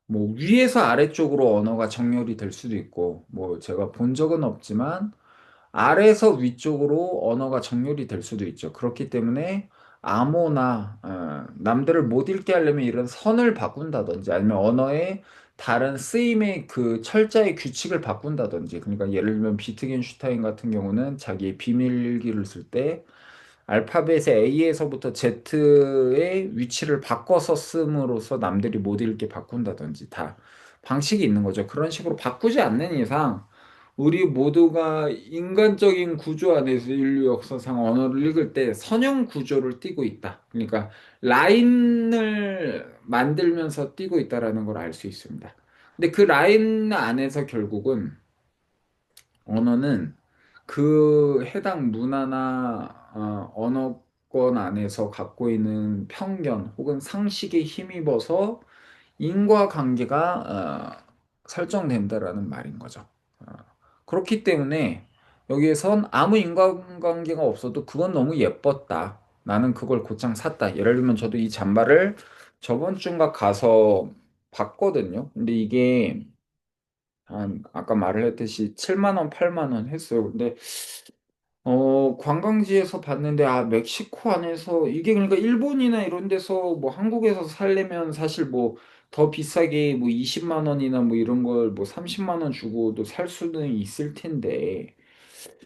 뭐 위에서 아래쪽으로 언어가 정렬이 될 수도 있고 뭐 제가 본 적은 없지만 아래에서 위쪽으로 언어가 정렬이 될 수도 있죠. 그렇기 때문에 암호나 남들을 못 읽게 하려면 이런 선을 바꾼다든지 아니면 언어의 다른 쓰임의 그 철자의 규칙을 바꾼다든지 그러니까 예를 들면 비트겐슈타인 같은 경우는 자기의 비밀기를 쓸 때 알파벳의 A에서부터 Z의 위치를 바꿔서 씀으로써 남들이 못 읽게 바꾼다든지 다 방식이 있는 거죠. 그런 식으로 바꾸지 않는 이상 우리 모두가 인간적인 구조 안에서 인류 역사상 언어를 읽을 때 선형 구조를 띠고 있다. 그러니까 라인을 만들면서 띠고 있다라는 걸 알 수 있습니다. 근데 그 라인 안에서 결국은 언어는 그 해당 문화나 언어권 안에서 갖고 있는 편견 혹은 상식에 힘입어서 인과관계가 설정된다라는 말인 거죠. 어, 그렇기 때문에 여기에선 아무 인과관계가 없어도 그건 너무 예뻤다. 나는 그걸 곧장 샀다. 예를 들면 저도 이 잠바를 저번 주인가 가서 봤거든요. 근데 이게 아까 말을 했듯이 7만 원, 8만 원 했어요. 근데 관광지에서 봤는데 멕시코 안에서 이게 그러니까 일본이나 이런 데서 뭐 한국에서 살려면 사실 뭐 더 비싸게 뭐 20만 원이나 뭐 이런 걸 뭐 30만 원 주고도 살 수는 있을 텐데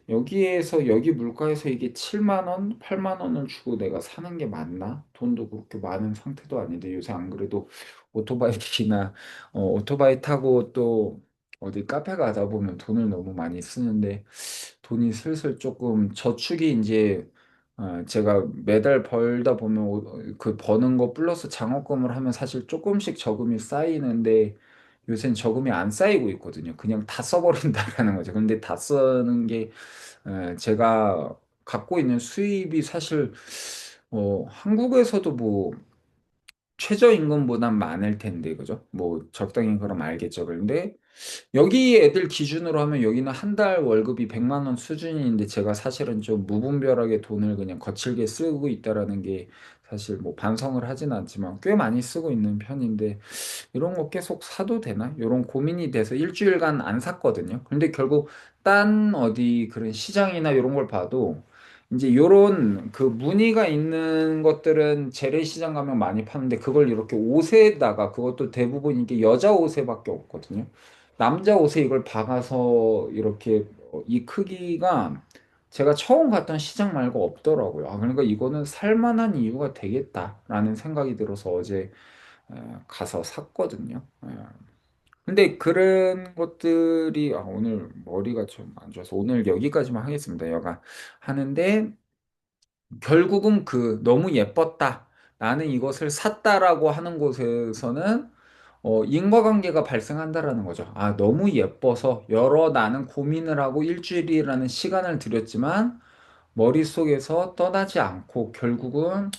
여기에서 여기 물가에서 이게 7만 원, 8만 원을 주고 내가 사는 게 맞나? 돈도 그렇게 많은 상태도 아닌데 요새 안 그래도 오토바이나 오토바이 타고 또 어디 카페 가다 보면 돈을 너무 많이 쓰는데 돈이 슬슬 조금 저축이 이제 제가 매달 벌다 보면 그 버는 거 플러스 장학금을 하면 사실 조금씩 저금이 쌓이는데 요새는 저금이 안 쌓이고 있거든요. 그냥 다 써버린다라는 거죠. 근데 다 쓰는 게 제가 갖고 있는 수입이 사실 한국에서도 뭐 최저임금보단 많을 텐데 그죠? 뭐 적당히 그럼 알겠죠. 그런데 여기 애들 기준으로 하면 여기는 한 달 월급이 100만 원 수준인데 제가 사실은 좀 무분별하게 돈을 그냥 거칠게 쓰고 있다라는 게 사실 뭐 반성을 하진 않지만 꽤 많이 쓰고 있는 편인데 이런 거 계속 사도 되나? 이런 고민이 돼서 일주일간 안 샀거든요. 근데 결국 딴 어디 그런 시장이나 이런 걸 봐도 이제 요런 그 무늬가 있는 것들은 재래시장 가면 많이 파는데 그걸 이렇게 옷에다가 그것도 대부분 이게 여자 옷에밖에 없거든요. 남자 옷에 이걸 박아서 이렇게 이 크기가 제가 처음 갔던 시장 말고 없더라고요. 아, 그러니까 이거는 살만한 이유가 되겠다라는 생각이 들어서 어제 가서 샀거든요. 근데 그런 것들이 오늘 머리가 좀 안 좋아서 오늘 여기까지만 하겠습니다. 여가 하는데 결국은 그 너무 예뻤다. 나는 이것을 샀다라고 하는 곳에서는 인과관계가 발생한다라는 거죠. 아, 너무 예뻐서 나는 고민을 하고 일주일이라는 시간을 들였지만 머릿속에서 떠나지 않고 결국은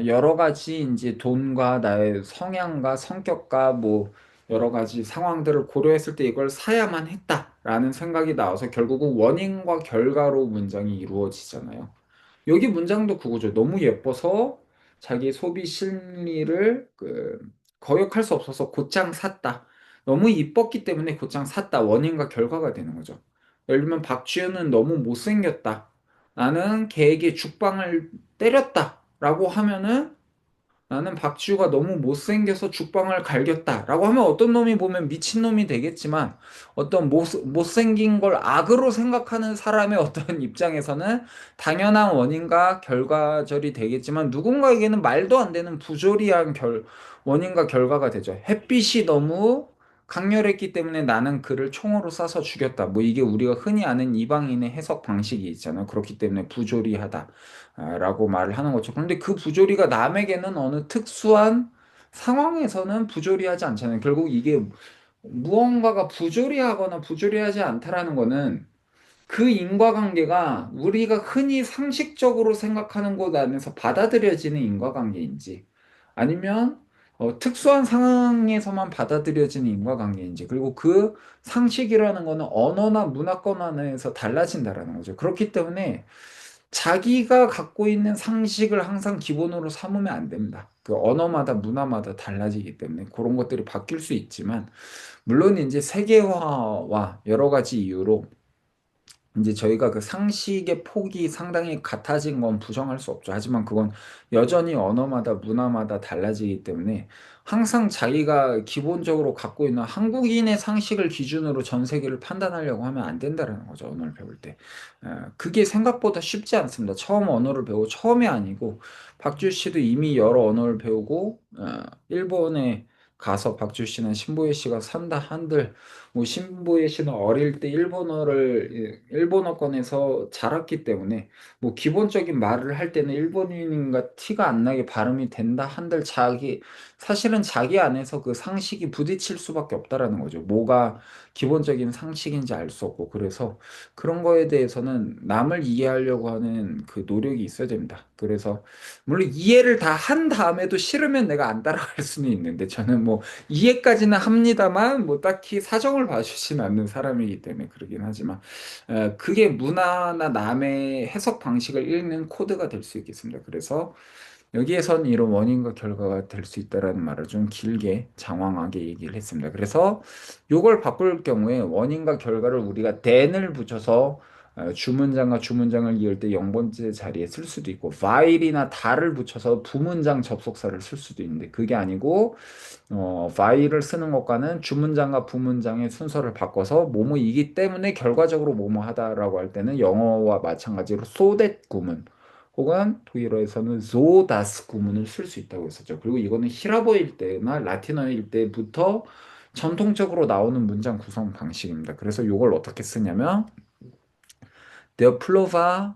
여러 가지 이제 돈과 나의 성향과 성격과 뭐 여러 가지 상황들을 고려했을 때 이걸 사야만 했다라는 생각이 나와서 결국은 원인과 결과로 문장이 이루어지잖아요. 여기 문장도 그거죠. 너무 예뻐서 자기 소비 심리를 거역할 수 없어서 곧장 샀다. 너무 이뻤기 때문에 곧장 샀다. 원인과 결과가 되는 거죠. 예를 들면 박지현은 너무 못생겼다. 나는 걔에게 죽방을 때렸다. 라고 하면은 나는 박지우가 너무 못생겨서 죽방을 갈겼다라고 하면 어떤 놈이 보면 미친놈이 되겠지만 어떤 못생긴 걸 악으로 생각하는 사람의 어떤 입장에서는 당연한 원인과 결과절이 되겠지만 누군가에게는 말도 안 되는 부조리한 원인과 결과가 되죠. 햇빛이 너무 강렬했기 때문에 나는 그를 총으로 쏴서 죽였다. 뭐 이게 우리가 흔히 아는 이방인의 해석 방식이 있잖아요. 그렇기 때문에 부조리하다. 라고 말을 하는 거죠. 그런데 그 부조리가 남에게는 어느 특수한 상황에서는 부조리하지 않잖아요. 결국 이게 무언가가 부조리하거나 부조리하지 않다라는 거는 그 인과관계가 우리가 흔히 상식적으로 생각하는 것 안에서 받아들여지는 인과관계인지 아니면 특수한 상황에서만 받아들여지는 인과관계인지 그리고 그 상식이라는 거는 언어나 문화권 안에서 달라진다라는 거죠. 그렇기 때문에 자기가 갖고 있는 상식을 항상 기본으로 삼으면 안 됩니다. 그 언어마다 문화마다 달라지기 때문에 그런 것들이 바뀔 수 있지만 물론 이제 세계화와 여러 가지 이유로 이제 저희가 그 상식의 폭이 상당히 같아진 건 부정할 수 없죠. 하지만 그건 여전히 언어마다 문화마다 달라지기 때문에 항상 자기가 기본적으로 갖고 있는 한국인의 상식을 기준으로 전 세계를 판단하려고 하면 안 된다는 거죠. 언어를 배울 때. 그게 생각보다 쉽지 않습니다. 처음 언어를 배우고 처음이 아니고 박주 씨도 이미 여러 언어를 배우고 일본에 가서 박주 씨는 신보혜 씨가 산다 한들 뭐 신보예 씨는 어릴 때 일본어권에서 자랐기 때문에 뭐 기본적인 말을 할 때는 일본인인가 티가 안 나게 발음이 된다 한들 사실은 자기 안에서 그 상식이 부딪힐 수밖에 없다라는 거죠. 뭐가 기본적인 상식인지 알 수 없고 그래서 그런 거에 대해서는 남을 이해하려고 하는 그 노력이 있어야 됩니다. 그래서 물론 이해를 다 한 다음에도 싫으면 내가 안 따라갈 수는 있는데 저는 뭐 이해까지는 합니다만 뭐 딱히 사정을 봐주진 않는 사람이기 때문에 그러긴 하지만 그게 문화나 남의 해석 방식을 읽는 코드가 될 수 있겠습니다. 그래서 여기에선 이런 원인과 결과가 될 수 있다라는 말을 좀 길게 장황하게 얘기를 했습니다. 그래서 요걸 바꿀 경우에 원인과 결과를 우리가 then을 붙여서 주문장과 주문장을 이을 때 0번째 자리에 쓸 수도 있고 while이나 다를 붙여서 부문장 접속사를 쓸 수도 있는데 그게 아니고 while을 쓰는 것과는 주문장과 부문장의 순서를 바꿔서 뭐뭐이기 때문에 결과적으로 뭐뭐 하다라고 할 때는 영어와 마찬가지로 so that 구문 혹은 독일어에서는 so das 구문을 쓸 수 있다고 했었죠. 그리고 이거는 히라보일 때나 라틴어일 때부터 전통적으로 나오는 문장 구성 방식입니다. 그래서 이걸 어떻게 쓰냐면 Der Pullover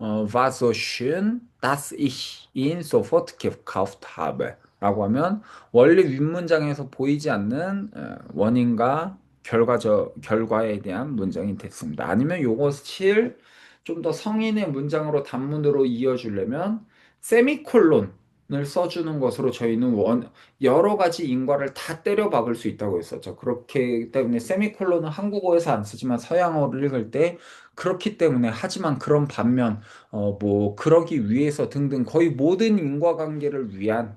war so schön, dass ich ihn sofort gekauft habe. 라고 하면 원래 윗문장에서 보이지 않는 원인과 결과에 대한 문장이 됐습니다. 아니면 요것을 좀 더 성인의 문장으로 단문으로 이어주려면 세미콜론을 써주는 것으로 저희는 여러 가지 인과를 다 때려 박을 수 있다고 했었죠. 그렇기 때문에 세미콜론은 한국어에서 안 쓰지만 서양어를 읽을 때 그렇기 때문에 하지만 그런 반면 뭐 그러기 위해서 등등 거의 모든 인과관계를 위한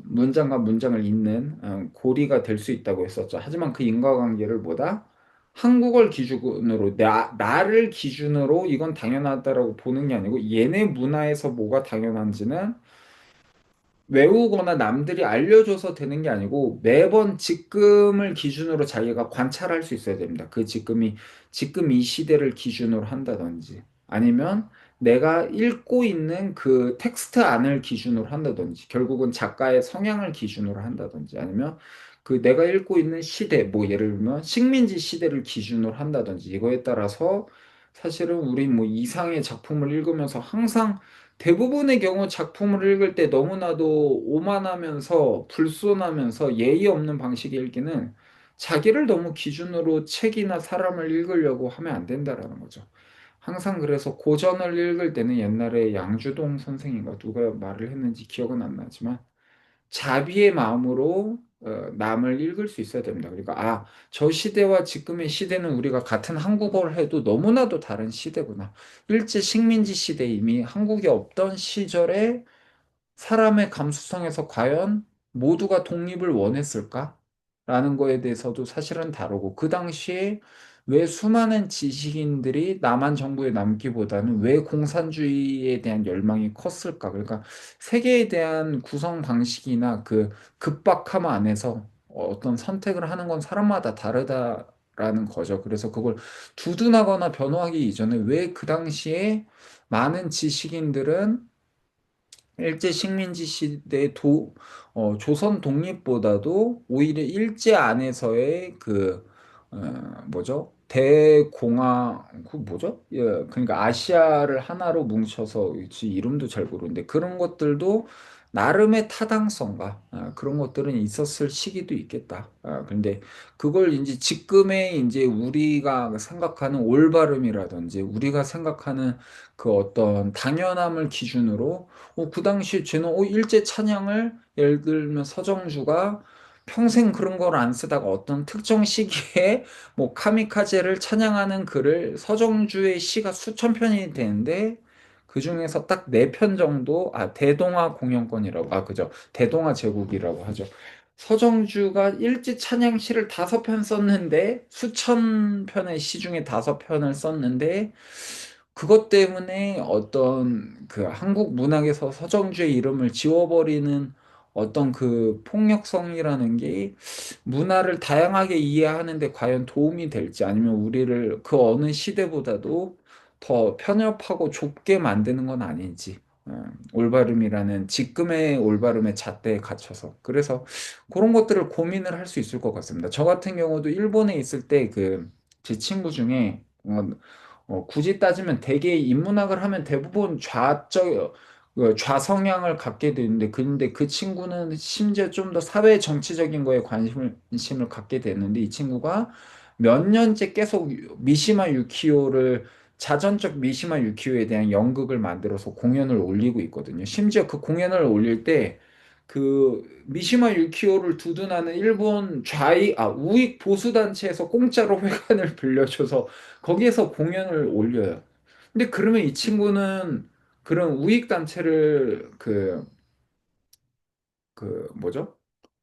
문장과 문장을 잇는 고리가 될 수 있다고 했었죠. 하지만 그 인과관계를 뭐다? 한국어를 기준으로 나를 기준으로 이건 당연하다라고 보는 게 아니고 얘네 문화에서 뭐가 당연한지는 외우거나 남들이 알려줘서 되는 게 아니고 매번 지금을 기준으로 자기가 관찰할 수 있어야 됩니다. 그 지금이 지금 이 시대를 기준으로 한다든지 아니면 내가 읽고 있는 그 텍스트 안을 기준으로 한다든지 결국은 작가의 성향을 기준으로 한다든지 아니면 그 내가 읽고 있는 시대 뭐 예를 들면 식민지 시대를 기준으로 한다든지 이거에 따라서 사실은 우리 뭐 이상의 작품을 읽으면서 항상 대부분의 경우 작품을 읽을 때 너무나도 오만하면서 불손하면서 예의 없는 방식의 읽기는 자기를 너무 기준으로 책이나 사람을 읽으려고 하면 안 된다라는 거죠. 항상 그래서 고전을 읽을 때는 옛날에 양주동 선생인가 누가 말을 했는지 기억은 안 나지만 자비의 마음으로 남을 읽을 수 있어야 됩니다. 그러니까 저 시대와 지금의 시대는 우리가 같은 한국어를 해도 너무나도 다른 시대구나. 일제 식민지 시대 이미 한국이 없던 시절에 사람의 감수성에서 과연 모두가 독립을 원했을까? 라는 거에 대해서도 사실은 다르고, 그 당시에 왜 수많은 지식인들이 남한 정부에 남기보다는 왜 공산주의에 대한 열망이 컸을까? 그러니까 세계에 대한 구성 방식이나 그 급박함 안에서 어떤 선택을 하는 건 사람마다 다르다라는 거죠. 그래서 그걸 두둔하거나 변호하기 이전에 왜 그 당시에 많은 지식인들은 일제 식민지 시대 조선 독립보다도 오히려 일제 안에서의 뭐죠? 뭐죠? 예, 그러니까 아시아를 하나로 뭉쳐서 이름도 잘 모르는데 그런 것들도 나름의 타당성과 그런 것들은 있었을 시기도 있겠다. 근데 그걸 이제 지금의 이제 우리가 생각하는 올바름이라든지 우리가 생각하는 그 어떤 당연함을 기준으로 그 당시 쟤는 일제 찬양을 예를 들면 서정주가 평생 그런 걸 안 쓰다가 어떤 특정 시기에 뭐 카미카제를 찬양하는 글을 서정주의 시가 수천 편이 되는데 그 중에서 딱 네 편 정도 대동아 공연권이라고 그죠 대동아 제국이라고 하죠. 서정주가 일제 찬양 시를 5편 썼는데 수천 편의 시 중에 5편을 썼는데 그것 때문에 어떤 그 한국 문학에서 서정주의 이름을 지워버리는 어떤 그 폭력성이라는 게 문화를 다양하게 이해하는데 과연 도움이 될지 아니면 우리를 그 어느 시대보다도 더 편협하고 좁게 만드는 건 아닌지 올바름이라는 지금의 올바름의 잣대에 갇혀서 그래서 그런 것들을 고민을 할 수 있을 것 같습니다. 저 같은 경우도 일본에 있을 때 그 제 친구 중에 굳이 따지면 대개 인문학을 하면 대부분 좌성향을 갖게 되는데, 근데 그 친구는 심지어 좀 더 사회 정치적인 거에 관심을 갖게 됐는데, 이 친구가 몇 년째 계속 미시마 유키오를, 자전적 미시마 유키오에 대한 연극을 만들어서 공연을 올리고 있거든요. 심지어 그 공연을 올릴 때, 그 미시마 유키오를 두둔하는 일본 우익 보수단체에서 공짜로 회관을 빌려줘서 거기에서 공연을 올려요. 근데 그러면 이 친구는 그런 우익 단체를 뭐죠?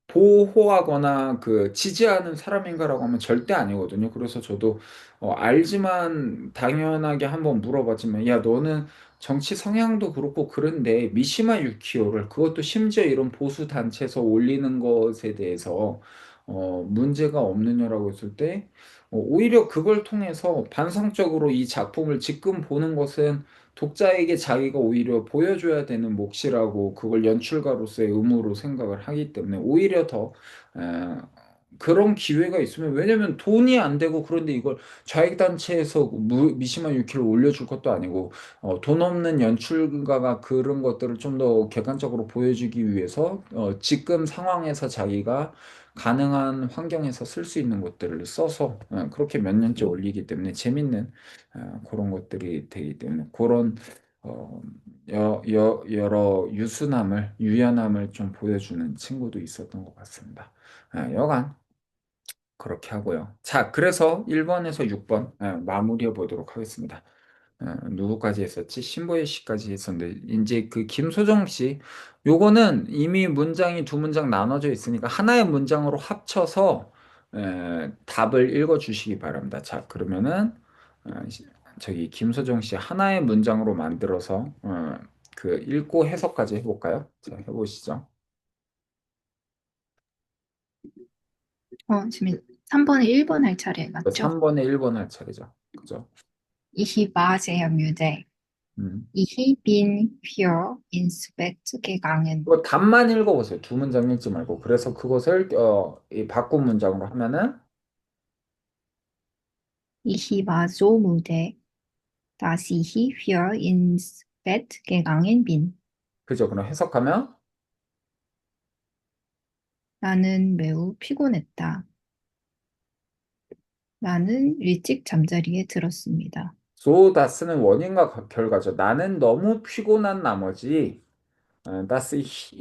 보호하거나 지지하는 사람인가라고 하면 절대 아니거든요. 그래서 저도 알지만 당연하게 한번 물어봤지만 야 너는 정치 성향도 그렇고 그런데 미시마 유키오를 그것도 심지어 이런 보수 단체에서 올리는 것에 대해서 문제가 없느냐라고 했을 때 오히려 그걸 통해서 반성적으로 이 작품을 지금 보는 것은 독자에게 자기가 오히려 보여줘야 되는 몫이라고 그걸 연출가로서의 의무로 생각을 하기 때문에 오히려 더 에, 그런 기회가 있으면 왜냐면 돈이 안 되고 그런데 이걸 좌익단체에서 미시마 유키를 올려줄 것도 아니고 돈 없는 연출가가 그런 것들을 좀 더 객관적으로 보여주기 위해서 지금 상황에서 자기가 가능한 환경에서 쓸 수 있는 것들을 써서 그렇게 몇 년째 올리기 때문에 재밌는 그런 것들이 되기 때문에 그런 어, 여러 유연함을 좀 보여주는 친구도 있었던 것 같습니다. 여간 그렇게 하고요. 자, 그래서 1번에서 6번 마무리해 보도록 하겠습니다. 누구까지 했었지? 신보혜 씨까지 했었는데 이제 그 김소정 씨 요거는 이미 문장이 두 문장 나눠져 있으니까 하나의 문장으로 합쳐서 답을 읽어 주시기 바랍니다. 자, 그러면은 저기 김소정 씨 하나의 문장으로 만들어서 읽고 해석까지 해볼까요? 자, 해보시죠. 지금 3번에 1번 할 차례 맞죠? 3번에 1번 할 차례죠. 그죠? Ich war sehr müde. 음. Ich bin früh ins Bett gegangen. 그거 답만 읽어보세요. 두 문장 읽지 말고. 그래서 그것을 이 바꾼 문장으로 하면은 Ich war so müde, dass ich früh ins Bett gegangen bin. 그죠? 그럼 해석하면 나는 매우 피곤했다. 나는 일찍 잠자리에 들었습니다. so das는 원인과 결과죠. 나는 너무 피곤한 나머지 dass ich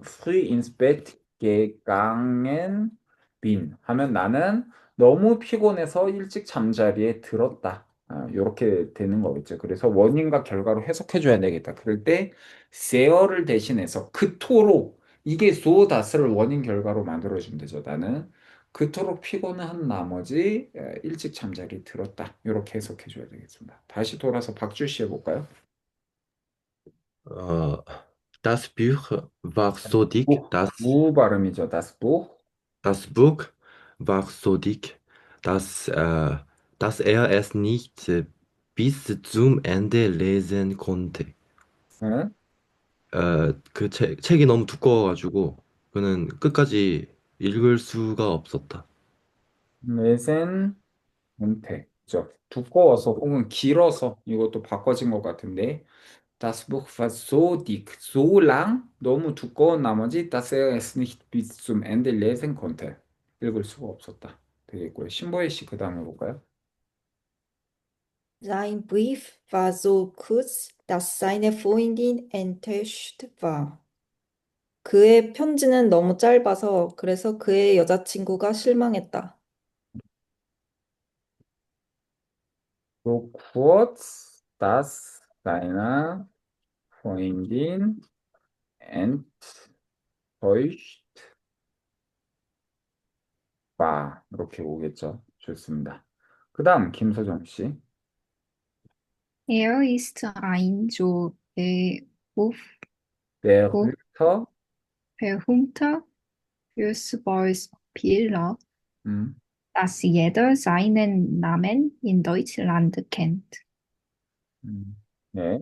früh ins Bett gegangen bin 하면 나는 너무 피곤해서 일찍 잠자리에 들었다. 이렇게 되는 거겠죠. 그래서 원인과 결과로 해석해 줘야 되겠다. 그럴 때 se어를 대신해서 그토록 이게 so that을 원인 결과로 만들어 주면 되죠. 나는 그토록 피곤한 나머지 일찍 잠자리에 들었다. 이렇게 해석해 줘야 되겠습니다. 다시 돌아서 박주 씨 해볼까요? Äh, Das Buch war so dick, 무 발음이죠. das Buch. das Buch war so dick, dass er es nicht bis zum Ende lesen konnte. 응? 책이 너무 두꺼워가지고 그는 끝까지 읽을 수가 없었다. 레센 문태죠. 두꺼워서 혹은 길어서 이것도 바꿔진 것 같은데 Das Buch war so dick, so lang, 너무 두꺼운 나머지 dass er es nicht bis zum Ende lesen konnte. 읽을 수가 없었다. 되겠고요. 신보혜 씨 그 다음에 볼까요? Sein Brief war so kurz, dass seine Freundin enttäuscht war. 그의 편지는 너무 짧아서 그래서 그의 여자친구가 실망했다. So kurz, dass seine Freundin enttäuscht war. 이렇게 오겠죠. 좋습니다. 그 다음 김소정 씨. Er ist ein so berühmter berühmter Fußballspieler, 음, dass jeder seinen Namen in Deutschland kennt. 네.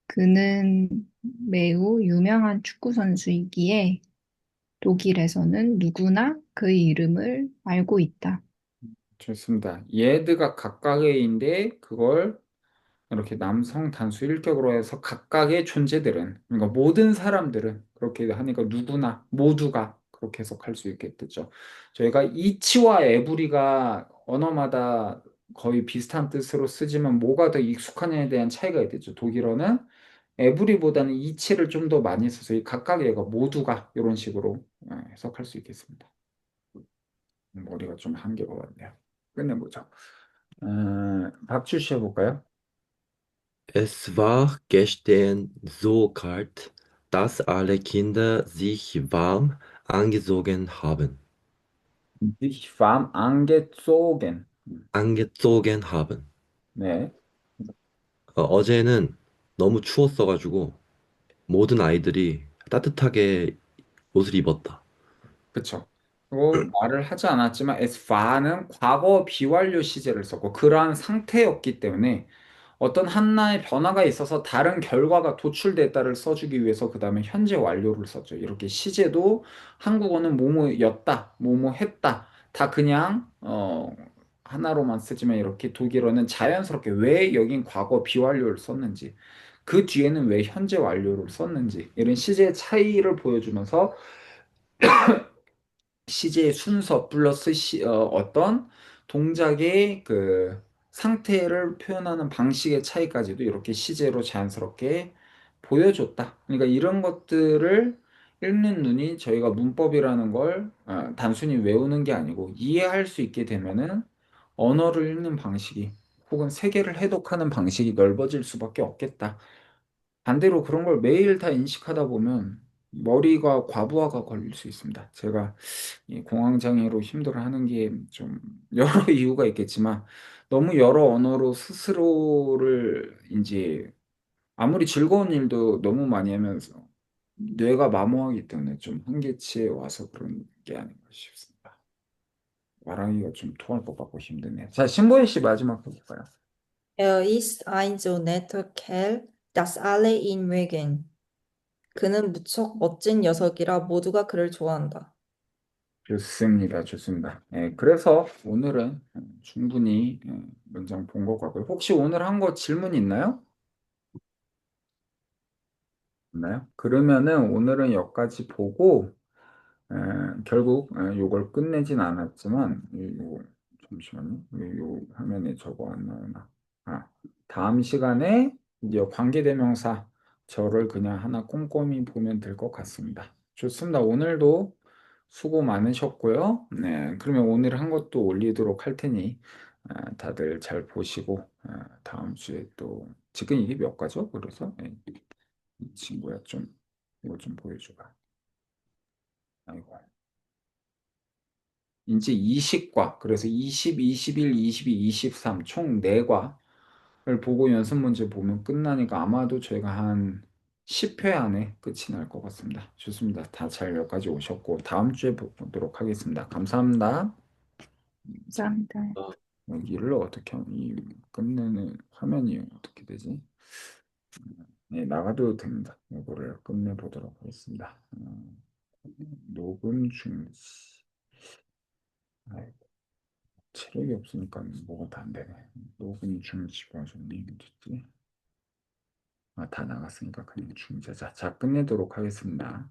그는 매우 유명한 축구 선수이기에 독일에서는 누구나 그 이름을 알고 있다. 좋습니다. 얘드가 각각의인데 그걸 이렇게 남성 단수 일격으로 해서 각각의 존재들은 그러니까 모든 사람들은 그렇게 하니까 누구나 모두가 그렇게 해석할 수 있겠죠. 저희가 이치와 에브리가 언어마다 거의 비슷한 뜻으로 쓰지만 뭐가 더 익숙하냐에 대한 차이가 있겠죠. 독일어는 에브리보다는 이치를 좀 더 많이 써서 이 각각의 애가 모두가 이런 식으로 해석할 수 있겠습니다. 머리가 좀 한계가 왔네요. 끝내보죠. 박주 씨 해볼까요? Es war gestern so kalt, dass alle Kinder sich warm angezogen haben. sich warm angezogen. angezogen haben. 네, 어제는 너무 추웠어가지고 모든 아이들이 따뜻하게 옷을 입었다. 그쵸. 그리고 말을 하지 않았지만 es war는 과거 비완료 시제를 썼고 그러한 상태였기 때문에 어떤 하나의 변화가 있어서 다른 결과가 도출됐다를 써주기 위해서 그 다음에 현재 완료를 썼죠. 이렇게 시제도 한국어는 뭐뭐였다, 뭐뭐했다 다 그냥 하나로만 쓰지만 이렇게 독일어는 자연스럽게 왜 여긴 과거 비완료를 썼는지 그 뒤에는 왜 현재 완료를 썼는지 이런 시제 차이를 보여주면서 시제의 순서 플러스 어떤 동작의 그 상태를 표현하는 방식의 차이까지도 이렇게 시제로 자연스럽게 보여줬다. 그러니까 이런 것들을 읽는 눈이 저희가 문법이라는 걸 단순히 외우는 게 아니고 이해할 수 있게 되면은 언어를 읽는 방식이 혹은 세계를 해독하는 방식이 넓어질 수밖에 없겠다. 반대로 그런 걸 매일 다 인식하다 보면 머리가 과부하가 걸릴 수 있습니다. 제가 이 공황장애로 힘들어하는 게 좀 여러 이유가 있겠지만 너무 여러 언어로 스스로를 이제 아무리 즐거운 일도 너무 많이 하면서 뇌가 마모하기 때문에 좀 한계치에 와서 그런 게 아닌가 싶습니다. 말하기가 좀 통할 것 같고 힘드네요. 자, 신보희 씨 마지막 해볼까요? Er ist ein so netter Kerl, dass alle ihn mögen. 그는 무척 멋진 녀석이라 모두가 그를 좋아한다. 좋습니다. 좋습니다. 예, 그래서 오늘은 충분히 문장 본 것 같고요. 혹시 오늘 한 거 질문 있나요? 있나요? 그러면은 오늘은 여기까지 보고 결국 요걸 끝내진 않았지만 잠시만요. 요 화면에 저거 안 나오나? 아, 다음 시간에 이제 관계대명사 저를 그냥 하나 꼼꼼히 보면 될 것 같습니다. 좋습니다. 오늘도 수고 많으셨고요. 네, 그러면 오늘 한 것도 올리도록 할 테니 다들 잘 보시고 다음 주에 또 지금 이게 몇 가죠? 그래서 이 친구야 좀 이거 좀 보여줘봐. 아이고. 이제 20과, 그래서 20, 21, 22, 23, 총 4과를 보고 연습 문제 보면 끝나니까 아마도 저희가 한 10회 안에 끝이 날 것 같습니다. 좋습니다. 다 잘 여기까지 오셨고, 다음 주에 보도록 하겠습니다. 감사합니다. 감사합니다. 여기를 어떻게 하면, 이 끝내는 화면이 어떻게 되지? 네, 나가도 됩니다. 이거를 끝내보도록 하겠습니다. 녹음 중지. 체력이 없으니까 뭐가 다 안 되네. 녹음 중지가 좀 있지. 아, 다 나갔으니까 그냥 중지하자. 자, 끝내도록 하겠습니다.